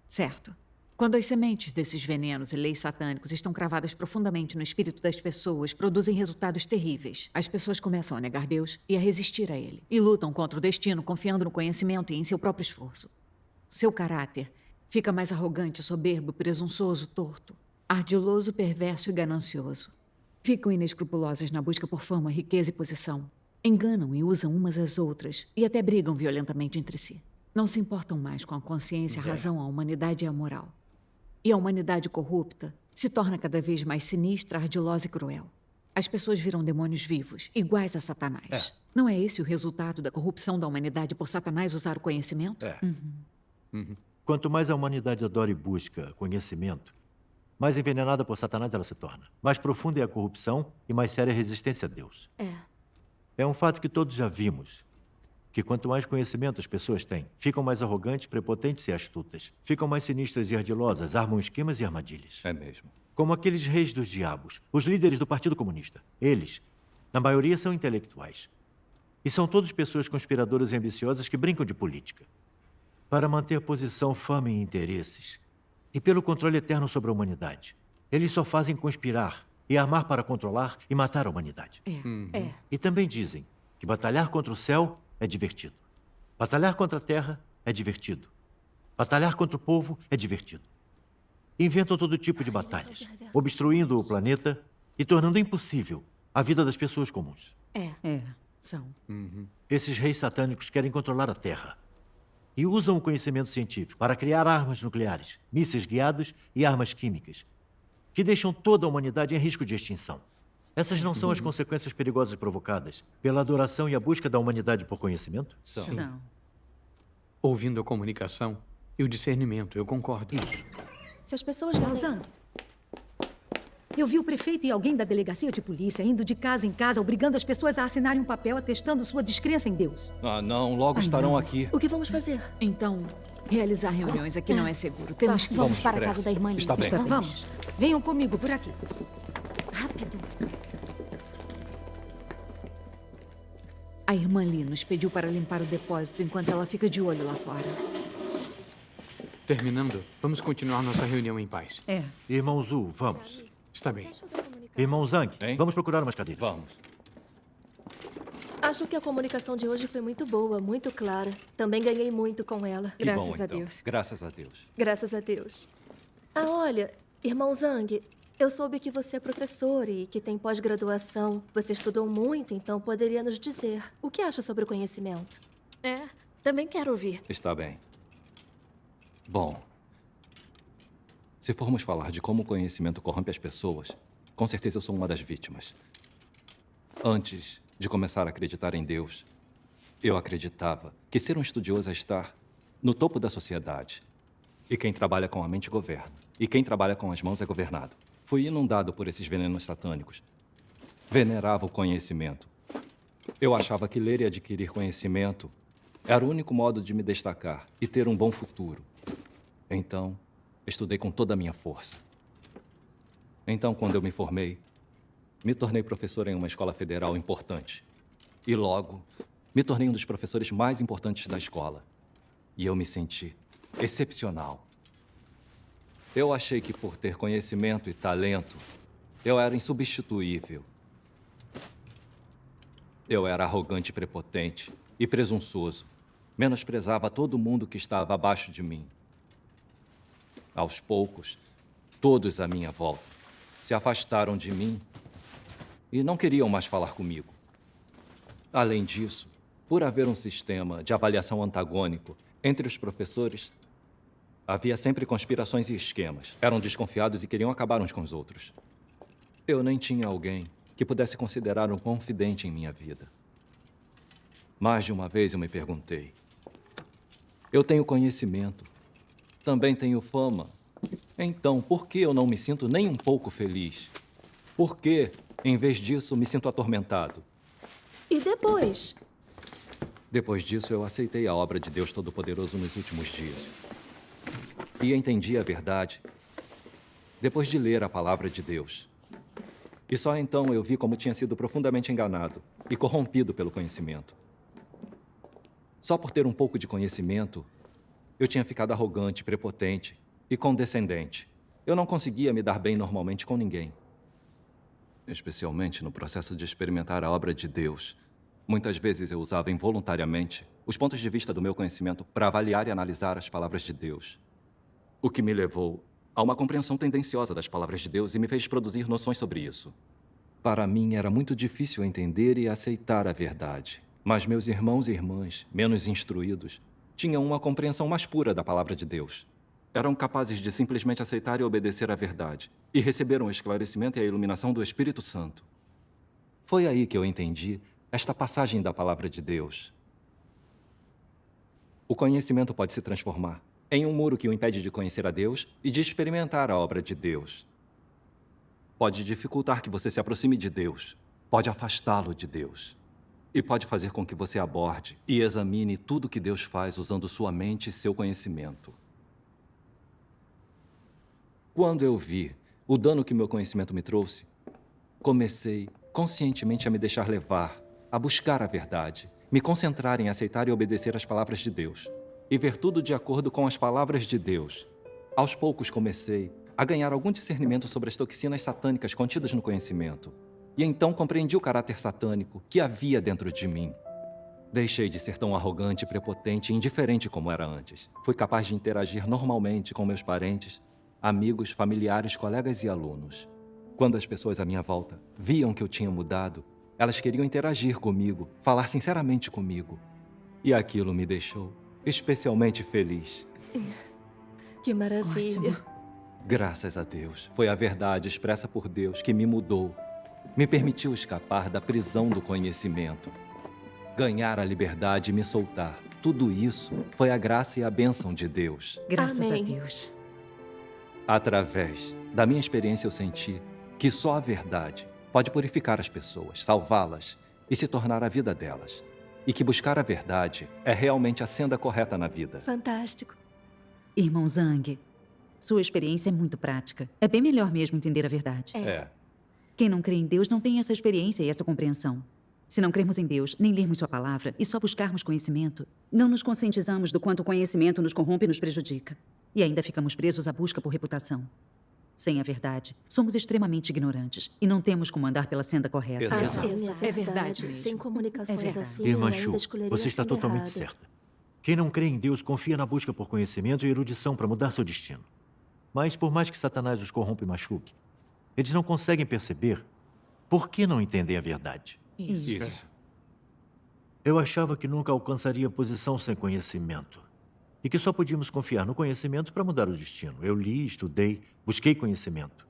S14: Certo. Quando as sementes desses venenos e leis satânicos estão cravadas profundamente no espírito das pessoas, produzem resultados terríveis. As pessoas começam a negar Deus e a resistir a ele. E lutam contra o destino, confiando no conhecimento e em seu próprio esforço. Seu caráter fica mais arrogante, soberbo, presunçoso, torto, ardiloso, perverso e ganancioso. Ficam inescrupulosas na busca por fama, riqueza e posição. Enganam e usam umas às outras e até brigam violentamente entre si. Não se importam mais com a consciência, a razão, a humanidade e a moral. E a humanidade corrupta se torna cada vez mais sinistra, ardilosa e cruel. As pessoas viram demônios vivos, iguais a Satanás. Não é esse o resultado da corrupção da humanidade por Satanás usar o conhecimento?
S21: Quanto mais a humanidade adora e busca conhecimento, mais envenenada por Satanás ela se torna. Mais profunda é a corrupção e mais séria a resistência a Deus. É um fato que todos já vimos. Que quanto mais conhecimento as pessoas têm, ficam mais arrogantes, prepotentes e astutas. Ficam mais sinistras e ardilosas, armam esquemas e armadilhas.
S6: É mesmo.
S21: Como aqueles reis dos diabos, os líderes do Partido Comunista. Eles, na maioria, são intelectuais. E são todos pessoas conspiradoras e ambiciosas que brincam de política. Para manter posição, fama e interesses. E pelo controle eterno sobre a humanidade. Eles só fazem conspirar e armar para controlar e matar a humanidade. E também dizem que batalhar contra o céu é divertido. Batalhar contra a terra é divertido. Batalhar contra o povo é divertido. Inventam todo tipo de batalhas, obstruindo o planeta e tornando impossível a vida das pessoas comuns.
S14: São.
S21: Esses reis satânicos querem controlar a Terra e usam o conhecimento científico para criar armas nucleares, mísseis guiados e armas químicas, que deixam toda a humanidade em risco de extinção. Essas não são as consequências perigosas provocadas pela adoração e a busca da humanidade por conhecimento?
S12: São. Ouvindo a comunicação e o discernimento, eu concordo.
S21: Isso.
S17: Se as pessoas...
S13: Lausanne, eu vi o prefeito e alguém da delegacia de polícia indo de casa em casa, obrigando as pessoas a assinarem um papel atestando sua descrença em Deus.
S6: Ah, não. Logo estarão aqui.
S17: O que vamos fazer?
S14: Então, realizar reuniões aqui não é seguro. Temos que...
S18: Vamos para a casa da irmã Lívia.
S6: Está bem.
S13: Vamos. Venham comigo por aqui.
S18: Rápido.
S14: A irmã Lee nos pediu para limpar o depósito enquanto ela fica de olho lá fora.
S12: Terminando, vamos continuar nossa reunião em paz.
S21: Irmão Zhu, vamos.
S12: Está bem.
S21: Irmão Zhang, vamos procurar umas cadeiras.
S6: Vamos.
S17: Acho que a comunicação de hoje foi muito boa, muito clara. Também ganhei muito com ela.
S6: Que bom, então. Graças a Deus.
S17: Graças a Deus. Ah, olha, irmão Zhang, Eu soube que você é professor e que tem pós-graduação. Você estudou muito, então poderia nos dizer. O que acha sobre o conhecimento?
S10: Também quero ouvir.
S6: Está bem. Bom, se formos falar de como o conhecimento corrompe as pessoas, com certeza eu sou uma das vítimas. Antes de começar a acreditar em Deus, eu acreditava que ser um estudioso é estar no topo da sociedade. E quem trabalha com a mente governa. E quem trabalha com as mãos é governado. Fui inundado por esses venenos satânicos. Venerava o conhecimento. Eu achava que ler e adquirir conhecimento era o único modo de me destacar e ter um bom futuro. Então, estudei com toda a minha força. Então, quando eu me formei, me tornei professor em uma escola federal importante. E logo, me tornei um dos professores mais importantes da escola. E eu me senti excepcional. Eu achei que por ter conhecimento e talento, eu era insubstituível. Eu era arrogante e prepotente e presunçoso. Menosprezava todo mundo que estava abaixo de mim. Aos poucos, todos à minha volta se afastaram de mim e não queriam mais falar comigo. Além disso, por haver um sistema de avaliação antagônico entre os professores, havia sempre conspirações e esquemas. Eram desconfiados e queriam acabar uns com os outros. Eu nem tinha alguém que pudesse considerar um confidente em minha vida. Mais de uma vez eu me perguntei: eu tenho conhecimento, também tenho fama. Então, por que eu não me sinto nem um pouco feliz? Por que, em vez disso, me sinto atormentado?
S17: E depois?
S6: Depois disso, eu aceitei a obra de Deus Todo-Poderoso nos últimos dias. E entendi a verdade depois de ler a palavra de Deus. E só então eu vi como tinha sido profundamente enganado e corrompido pelo conhecimento. Só por ter um pouco de conhecimento, eu tinha ficado arrogante, prepotente e condescendente. Eu não conseguia me dar bem normalmente com ninguém. Especialmente no processo de experimentar a obra de Deus. Muitas vezes eu usava involuntariamente os pontos de vista do meu conhecimento para avaliar e analisar as palavras de Deus. O que me levou a uma compreensão tendenciosa das palavras de Deus e me fez produzir noções sobre isso. Para mim, era muito difícil entender e aceitar a verdade. Mas meus irmãos e irmãs, menos instruídos, tinham uma compreensão mais pura da palavra de Deus. Eram capazes de simplesmente aceitar e obedecer à verdade, e receberam o esclarecimento e a iluminação do Espírito Santo. Foi aí que eu entendi esta passagem da palavra de Deus. O conhecimento pode se transformar em um muro que o impede de conhecer a Deus e de experimentar a obra de Deus. Pode dificultar que você se aproxime de Deus, pode afastá-lo de Deus. E pode fazer com que você aborde e examine tudo que Deus faz usando sua mente e seu conhecimento. Quando eu vi o dano que meu conhecimento me trouxe, comecei conscientemente a me deixar levar, a buscar a verdade, me concentrar em aceitar e obedecer às palavras de Deus e ver tudo de acordo com as palavras de Deus. Aos poucos comecei a ganhar algum discernimento sobre as toxinas satânicas contidas no conhecimento. E então compreendi o caráter satânico que havia dentro de mim. Deixei de ser tão arrogante, prepotente e indiferente como era antes. Fui capaz de interagir normalmente com meus parentes, amigos, familiares, colegas e alunos. Quando as pessoas à minha volta viam que eu tinha mudado, elas queriam interagir comigo, falar sinceramente comigo. E aquilo me deixou especialmente feliz.
S17: Que maravilha.
S6: Ótimo. Graças a Deus. Foi a verdade expressa por Deus que me mudou. Me permitiu escapar da prisão do conhecimento. Ganhar a liberdade e me soltar. Tudo isso foi a graça e a bênção de Deus.
S20: Graças
S17: Amém.
S20: a Deus.
S6: Através da minha experiência, eu senti que só a verdade pode purificar as pessoas, salvá-las e se tornar a vida delas. E que buscar a verdade é realmente a senda correta na vida.
S17: Fantástico.
S20: Irmão Zhang, sua experiência é muito prática. É bem melhor mesmo entender a verdade.
S6: É.
S20: Quem não crê em Deus não tem essa experiência e essa compreensão. Se não crermos em Deus, nem lermos sua palavra e só buscarmos conhecimento, não nos conscientizamos do quanto o conhecimento nos corrompe e nos prejudica. E ainda ficamos presos à busca por reputação. Sem a verdade, somos extremamente ignorantes e não temos como andar pela senda correta.
S6: Exato.
S17: Assim,
S14: É verdade mesmo.
S17: Sem comunicações
S20: verdade.
S17: assim,
S21: Irmã
S17: eu
S21: Chu,
S17: ainda escolheria
S21: você está
S17: a senda
S21: totalmente
S17: errada.
S21: certa. Quem não crê em Deus confia na busca por conhecimento e erudição para mudar seu destino. Mas por mais que Satanás os corrompa e machuque, Eles não conseguem perceber por que não entendem a verdade.
S12: Isso.
S21: Eu achava que nunca alcançaria posição sem conhecimento. E que só podíamos confiar no conhecimento para mudar o destino. Eu li, estudei, busquei conhecimento.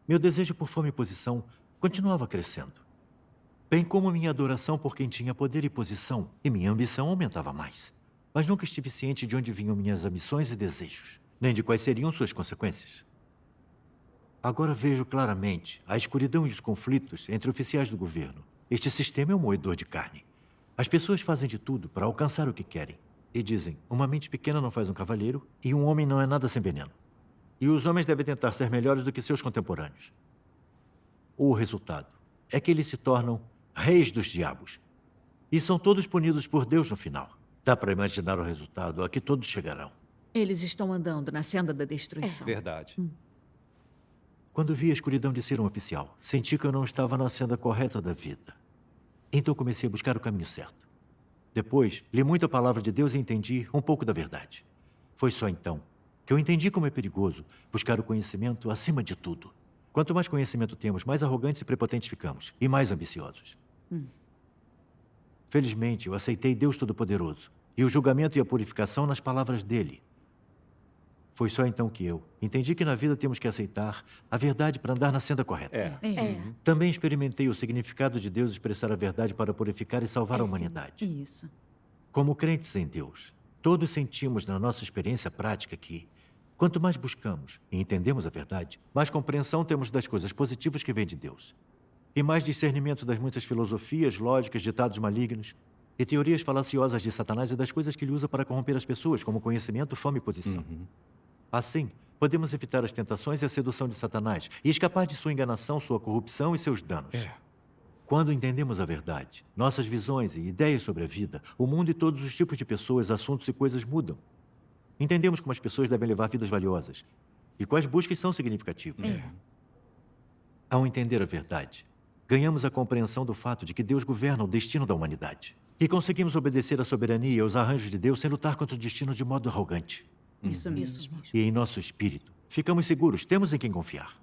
S21: Meu desejo por fama e posição continuava crescendo. Bem como minha adoração por quem tinha poder e posição. E minha ambição aumentava mais. Mas nunca estive ciente de onde vinham minhas ambições e desejos, nem de quais seriam suas consequências. Agora vejo claramente a escuridão e os conflitos entre oficiais do governo. Este sistema é um moedor de carne. As pessoas fazem de tudo para alcançar o que querem. E dizem, uma mente pequena não faz um cavalheiro e um homem não é nada sem veneno. E os homens devem tentar ser melhores do que seus contemporâneos. O resultado é que eles se tornam reis dos diabos. E são todos punidos por Deus no final. Dá para imaginar o resultado a que todos chegarão.
S14: Eles estão andando na senda da destruição.
S6: Verdade.
S21: Quando vi a escuridão de ser um oficial, senti que eu não estava na senda correta da vida. Então comecei a buscar o caminho certo. Depois, li muito a palavra de Deus e entendi um pouco da verdade. Foi só então que eu entendi como é perigoso buscar o conhecimento acima de tudo. Quanto mais conhecimento temos, mais arrogantes e prepotentes ficamos, e mais ambiciosos. Felizmente, eu aceitei Deus Todo-Poderoso e o julgamento e a purificação nas palavras dele. Foi só então que eu entendi que na vida temos que aceitar a verdade para andar na senda correta. Também experimentei o significado de Deus expressar a verdade para purificar e salvar a humanidade.
S20: Isso.
S21: Como crentes em Deus, todos sentimos na nossa experiência prática que, quanto mais buscamos e entendemos a verdade, mais compreensão temos das coisas positivas que vêm de Deus. E mais discernimento das muitas filosofias, lógicas, ditados malignos e teorias falaciosas de Satanás e das coisas que ele usa para corromper as pessoas, como conhecimento, fama e posição. Assim, podemos evitar as tentações e a sedução de Satanás e escapar de sua enganação, sua corrupção e seus danos. Quando entendemos a verdade, nossas visões e ideias sobre a vida, o mundo e todos os tipos de pessoas, assuntos e coisas mudam. Entendemos como as pessoas devem levar vidas valiosas e quais buscas são significativas. Ao entender a verdade, ganhamos a compreensão do fato de que Deus governa o destino da humanidade. E conseguimos obedecer à soberania e aos arranjos de Deus sem lutar contra o destino de modo arrogante.
S20: Isso mesmo.
S21: E em nosso espírito, ficamos seguros, temos em quem confiar.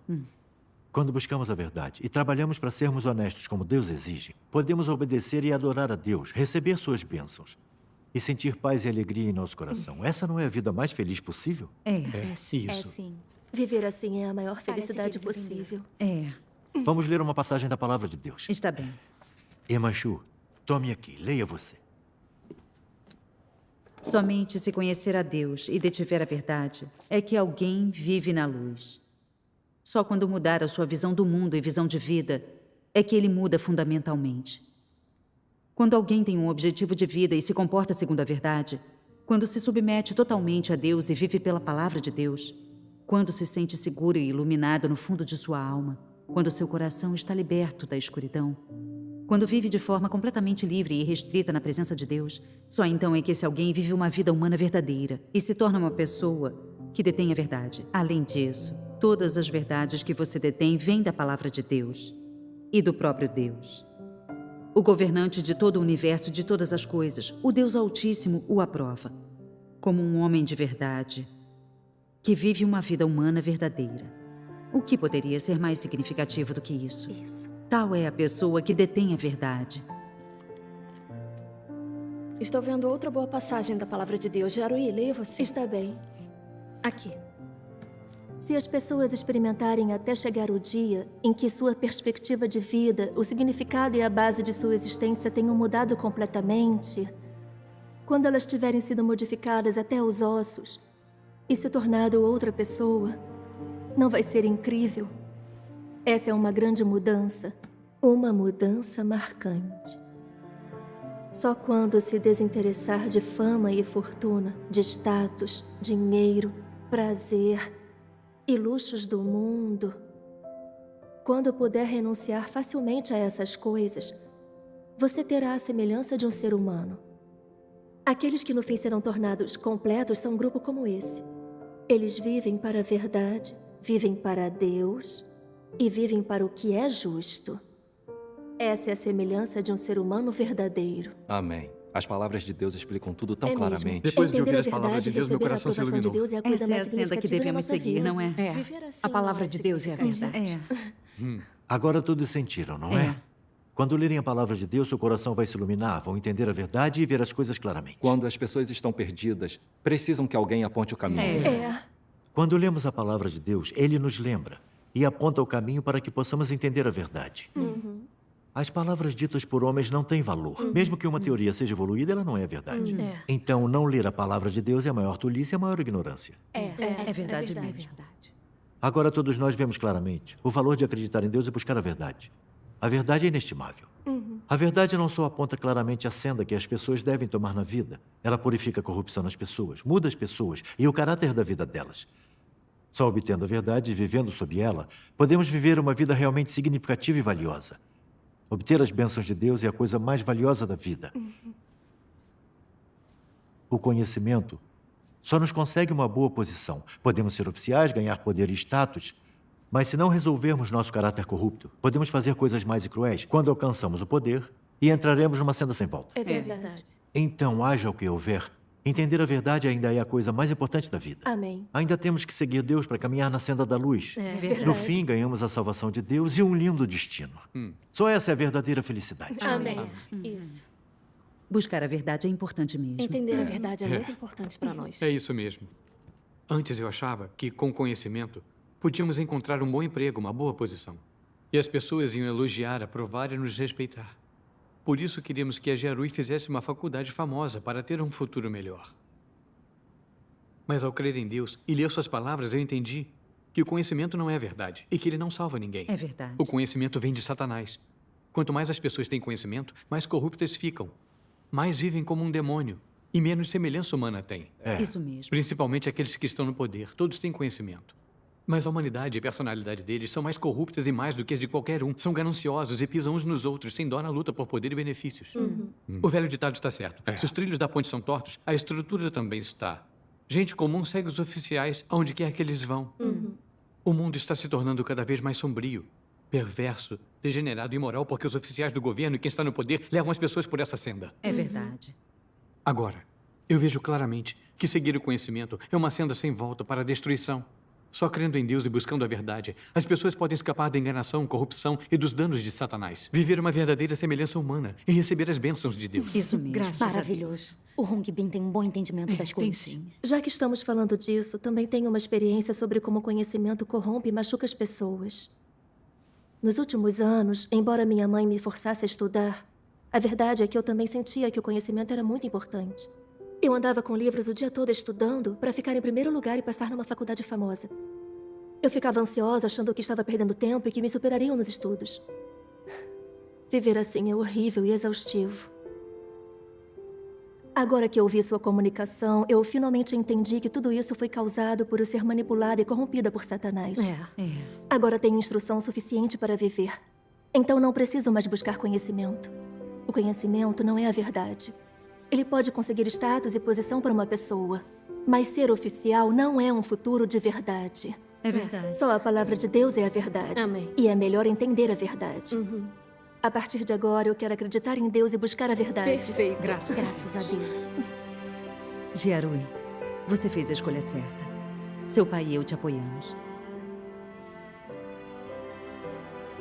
S21: Quando buscamos a verdade e trabalhamos para sermos honestos como Deus exige, podemos obedecer e adorar a Deus, receber suas bênçãos e sentir paz e alegria em nosso coração. Essa não é a vida mais feliz possível?
S17: Isso.
S15: É sim.
S17: Viver assim é a maior felicidade possível.
S21: Vamos ler uma passagem da palavra de Deus.
S20: Está bem.
S21: Emanchu, tome aqui, leia você.
S20: Somente se conhecer a Deus e detiver a verdade é que alguém vive na luz. Só quando mudar a sua visão do mundo e visão de vida é que ele muda fundamentalmente. Quando alguém tem um objetivo de vida e se comporta segundo a verdade, quando se submete totalmente a Deus e vive pela palavra de Deus, quando se sente seguro e iluminado no fundo de sua alma, quando seu coração está liberto da escuridão, quando vive de forma completamente livre e restrita na presença de Deus, só então é que esse alguém vive uma vida humana verdadeira e se torna uma pessoa que detém a verdade. Além disso, todas as verdades que você detém vêm da palavra de Deus e do próprio Deus. O governante de todo o universo e de todas as coisas, o Deus Altíssimo, o aprova como um homem de verdade que vive uma vida humana verdadeira. O que poderia ser mais significativo do que isso? Tal é a pessoa que detém a verdade.
S17: Estou vendo outra boa passagem da palavra de Deus. Jaruí, leia você. Está bem. Aqui. Se as pessoas experimentarem até chegar o dia em que sua perspectiva de vida, o significado e a base de sua existência tenham mudado completamente, quando elas tiverem sido modificadas até os ossos e se tornado outra pessoa, não vai ser incrível? Essa é uma grande mudança. Uma mudança marcante. Só quando se desinteressar de fama e fortuna, de status, dinheiro, prazer e luxos do mundo, quando puder renunciar facilmente a essas coisas, você terá a semelhança de um ser humano. Aqueles que no fim serão tornados completos são um grupo como esse. Eles vivem para a verdade, vivem para Deus e vivem para o que é justo. Essa é a semelhança de um ser humano verdadeiro.
S6: Amém. As palavras de Deus explicam tudo tão
S17: É mesmo.
S6: claramente.
S12: Depois de
S17: Entender
S12: ouvir
S17: a
S12: as palavras de
S17: verdade,
S12: Deus, meu
S17: receber a
S12: coração se
S17: aprovação de
S12: iluminou.
S17: Deus é a coisa
S11: Essa é
S17: mais
S11: a senda que
S17: significativa da
S11: devemos
S17: nossa
S11: seguir,
S17: vida.
S11: não é?
S16: Viver assim
S14: A palavra
S16: não é
S14: de Deus é a verdade.
S21: Agora todos sentiram, não é? Quando lerem a palavra de Deus, seu coração vai se iluminar, vão entender a verdade e ver as coisas claramente.
S6: Quando as pessoas estão perdidas, precisam que alguém aponte o caminho.
S21: Quando lemos a palavra de Deus, ele nos lembra e aponta o caminho para que possamos entender a verdade. As palavras ditas por homens não têm valor. Mesmo que uma teoria seja evoluída, ela não é verdade. Então, não ler a palavra de Deus é a maior tolice e a maior ignorância.
S11: É verdade mesmo.
S21: Agora todos nós vemos claramente o valor de acreditar em Deus e buscar a verdade. A verdade é inestimável. A verdade não só aponta claramente a senda que as pessoas devem tomar na vida, ela purifica a corrupção nas pessoas, muda as pessoas e o caráter da vida delas. Só obtendo a verdade e vivendo sob ela, podemos viver uma vida realmente significativa e valiosa. Obter as bênçãos de Deus é a coisa mais valiosa da vida. O conhecimento só nos consegue uma boa posição. Podemos ser oficiais, ganhar poder e status, mas se não resolvermos nosso caráter corrupto, podemos fazer coisas mais cruéis quando alcançamos o poder e entraremos numa senda sem volta.
S17: É verdade.
S21: Então, haja o que houver, entender a verdade ainda é a coisa mais importante da vida.
S17: Amém.
S21: Ainda temos que seguir Deus para caminhar na senda da luz.
S17: É verdade.
S21: No fim, ganhamos a salvação de Deus e um lindo destino. Só essa é a verdadeira felicidade.
S16: Amém. Isso.
S20: Buscar a verdade é importante mesmo.
S16: Entender a verdade é muito importante para nós.
S12: É isso mesmo. Antes eu achava que, com conhecimento, podíamos encontrar um bom emprego, uma boa posição. E as pessoas iam elogiar, aprovar e nos respeitar. Por isso queríamos que a Giarui fizesse uma faculdade famosa para ter um futuro melhor. Mas ao crer em Deus e ler suas palavras, eu entendi que o conhecimento não é verdade e que ele não salva ninguém.
S20: É verdade.
S12: O conhecimento vem de Satanás. Quanto mais as pessoas têm conhecimento, mais corruptas ficam. Mais vivem como um demônio e menos semelhança humana têm.
S20: Isso mesmo.
S12: Principalmente aqueles que estão no poder. Todos têm conhecimento. Mas a humanidade e a personalidade deles são mais corruptas e mais do que as de qualquer um. São gananciosos e pisam uns nos outros, sem dó na luta por poder e benefícios. O velho ditado está certo. Se os trilhos da ponte são tortos, a estrutura também está. Gente comum segue os oficiais aonde quer que eles vão. O mundo está se tornando cada vez mais sombrio, perverso, degenerado e imoral porque os oficiais do governo e quem está no poder levam as pessoas por essa senda.
S20: É verdade.
S12: Agora, eu vejo claramente que seguir o conhecimento é uma senda sem volta para a destruição. Só crendo em Deus e buscando a verdade, as pessoas podem escapar da enganação, corrupção e dos danos de Satanás. Viver uma verdadeira semelhança humana e receber as bênçãos de Deus.
S20: Isso mesmo.
S16: Graças Maravilhoso. O Hong Bin tem um bom entendimento das coisas.
S14: Tem sim.
S17: Já que estamos falando disso, também tenho uma experiência sobre como o conhecimento corrompe e machuca as pessoas. Nos últimos anos, embora minha mãe me forçasse a estudar, a verdade é que eu também sentia que o conhecimento era muito importante. Eu andava com livros o dia todo estudando para ficar em primeiro lugar e passar numa faculdade famosa. Eu ficava ansiosa, achando que estava perdendo tempo e que me superariam nos estudos. Viver assim é horrível e exaustivo. Agora que ouvi sua comunicação, eu finalmente entendi que tudo isso foi causado por eu ser manipulada e corrompida por Satanás. Agora tenho instrução suficiente para viver. Então não preciso mais buscar conhecimento. O conhecimento não é a verdade. Ele pode conseguir status e posição para uma pessoa, mas ser oficial não é um futuro de verdade.
S20: É verdade.
S17: Só a palavra de Deus é a verdade.
S16: Amém.
S17: E é melhor entender a verdade. A partir de agora, eu quero acreditar em Deus e buscar a verdade.
S16: Perfeito. Graças a Deus.
S20: Giarui, você fez a escolha certa. Seu pai e eu te apoiamos.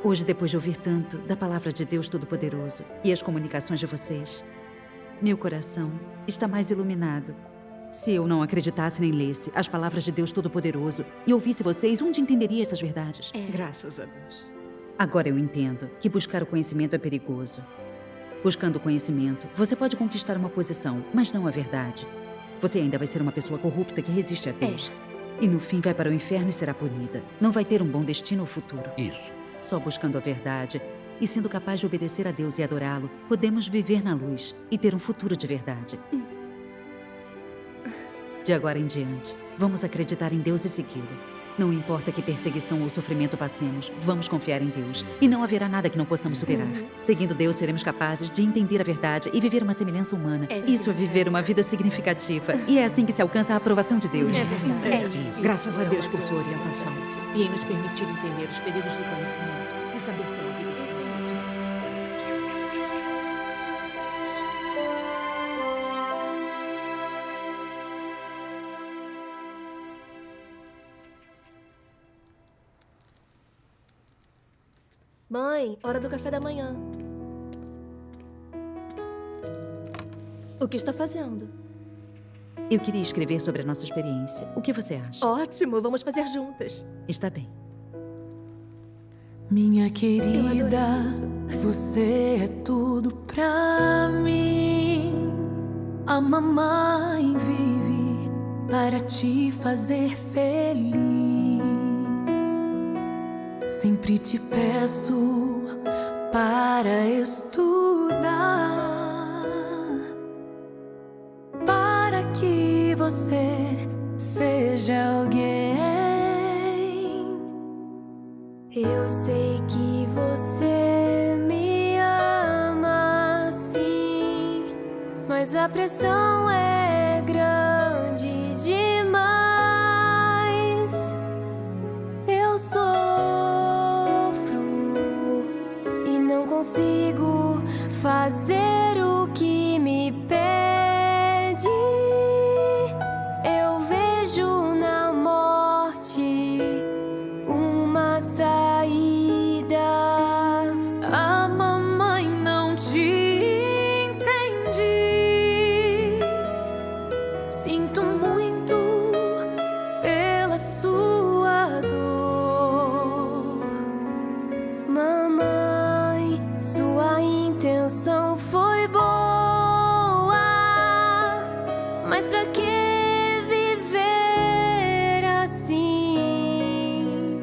S20: Hoje, depois de ouvir tanto da palavra de Deus Todo-Poderoso e as comunicações de vocês, meu coração está mais iluminado. Se eu não acreditasse nem lesse as palavras de Deus Todo-Poderoso e ouvisse vocês, onde entenderia essas verdades?
S14: Graças a Deus.
S20: Agora eu entendo que buscar o conhecimento é perigoso. Buscando o conhecimento, você pode conquistar uma posição, mas não a verdade. Você ainda vai ser uma pessoa corrupta que resiste a Deus. E no fim vai para o inferno e será punida. Não vai ter um bom destino ou futuro.
S21: Isso.
S20: Só buscando a verdade e sendo capaz de obedecer a Deus e adorá-lo, podemos viver na luz e ter um futuro de verdade. De agora em diante, vamos acreditar em Deus e segui-lo. Não importa que perseguição ou sofrimento passemos, vamos confiar em Deus. E não haverá nada que não possamos superar. Seguindo Deus, seremos capazes de entender a verdade e viver uma semelhança humana. Isso é viver uma vida significativa. E é assim que se alcança a aprovação de Deus.
S14: É verdade. Graças a Deus por sua orientação e em nos permitir entender os perigos do conhecimento e saber que uma vida se
S17: Mãe, hora do café da manhã. O que está fazendo?
S20: Eu queria escrever sobre a nossa experiência. O que você acha?
S17: Ótimo, vamos fazer juntas.
S20: Está bem.
S8: Minha querida, você é tudo pra mim. A mamãe vive para te fazer feliz. Sempre te peço para estudar, para que você seja alguém.
S9: Eu sei que você me ama, sim, mas a pressão é grande demais. Eu sofro e não consigo fazer o que me pede. Eu vejo na morte uma saída.
S8: A mamãe não te entende. Sinto muito pela sua dor.
S9: Mamãe, sua intenção foi boa, mas pra que viver assim?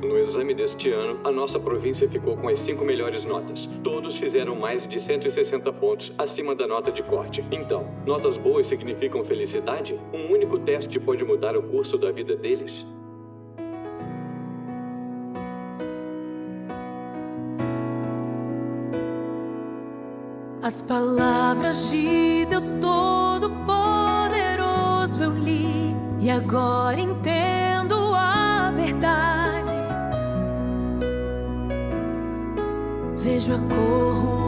S23: No exame deste ano, a nossa província ficou com as 5 melhores notas. Todos fizeram mais de 160 pontos acima da nota de corte. Então, notas boas significam felicidade? Um único teste pode mudar o curso da vida deles?
S8: As palavras de Deus Todo-Poderoso eu li e agora entendo a verdade. Vejo a corrupção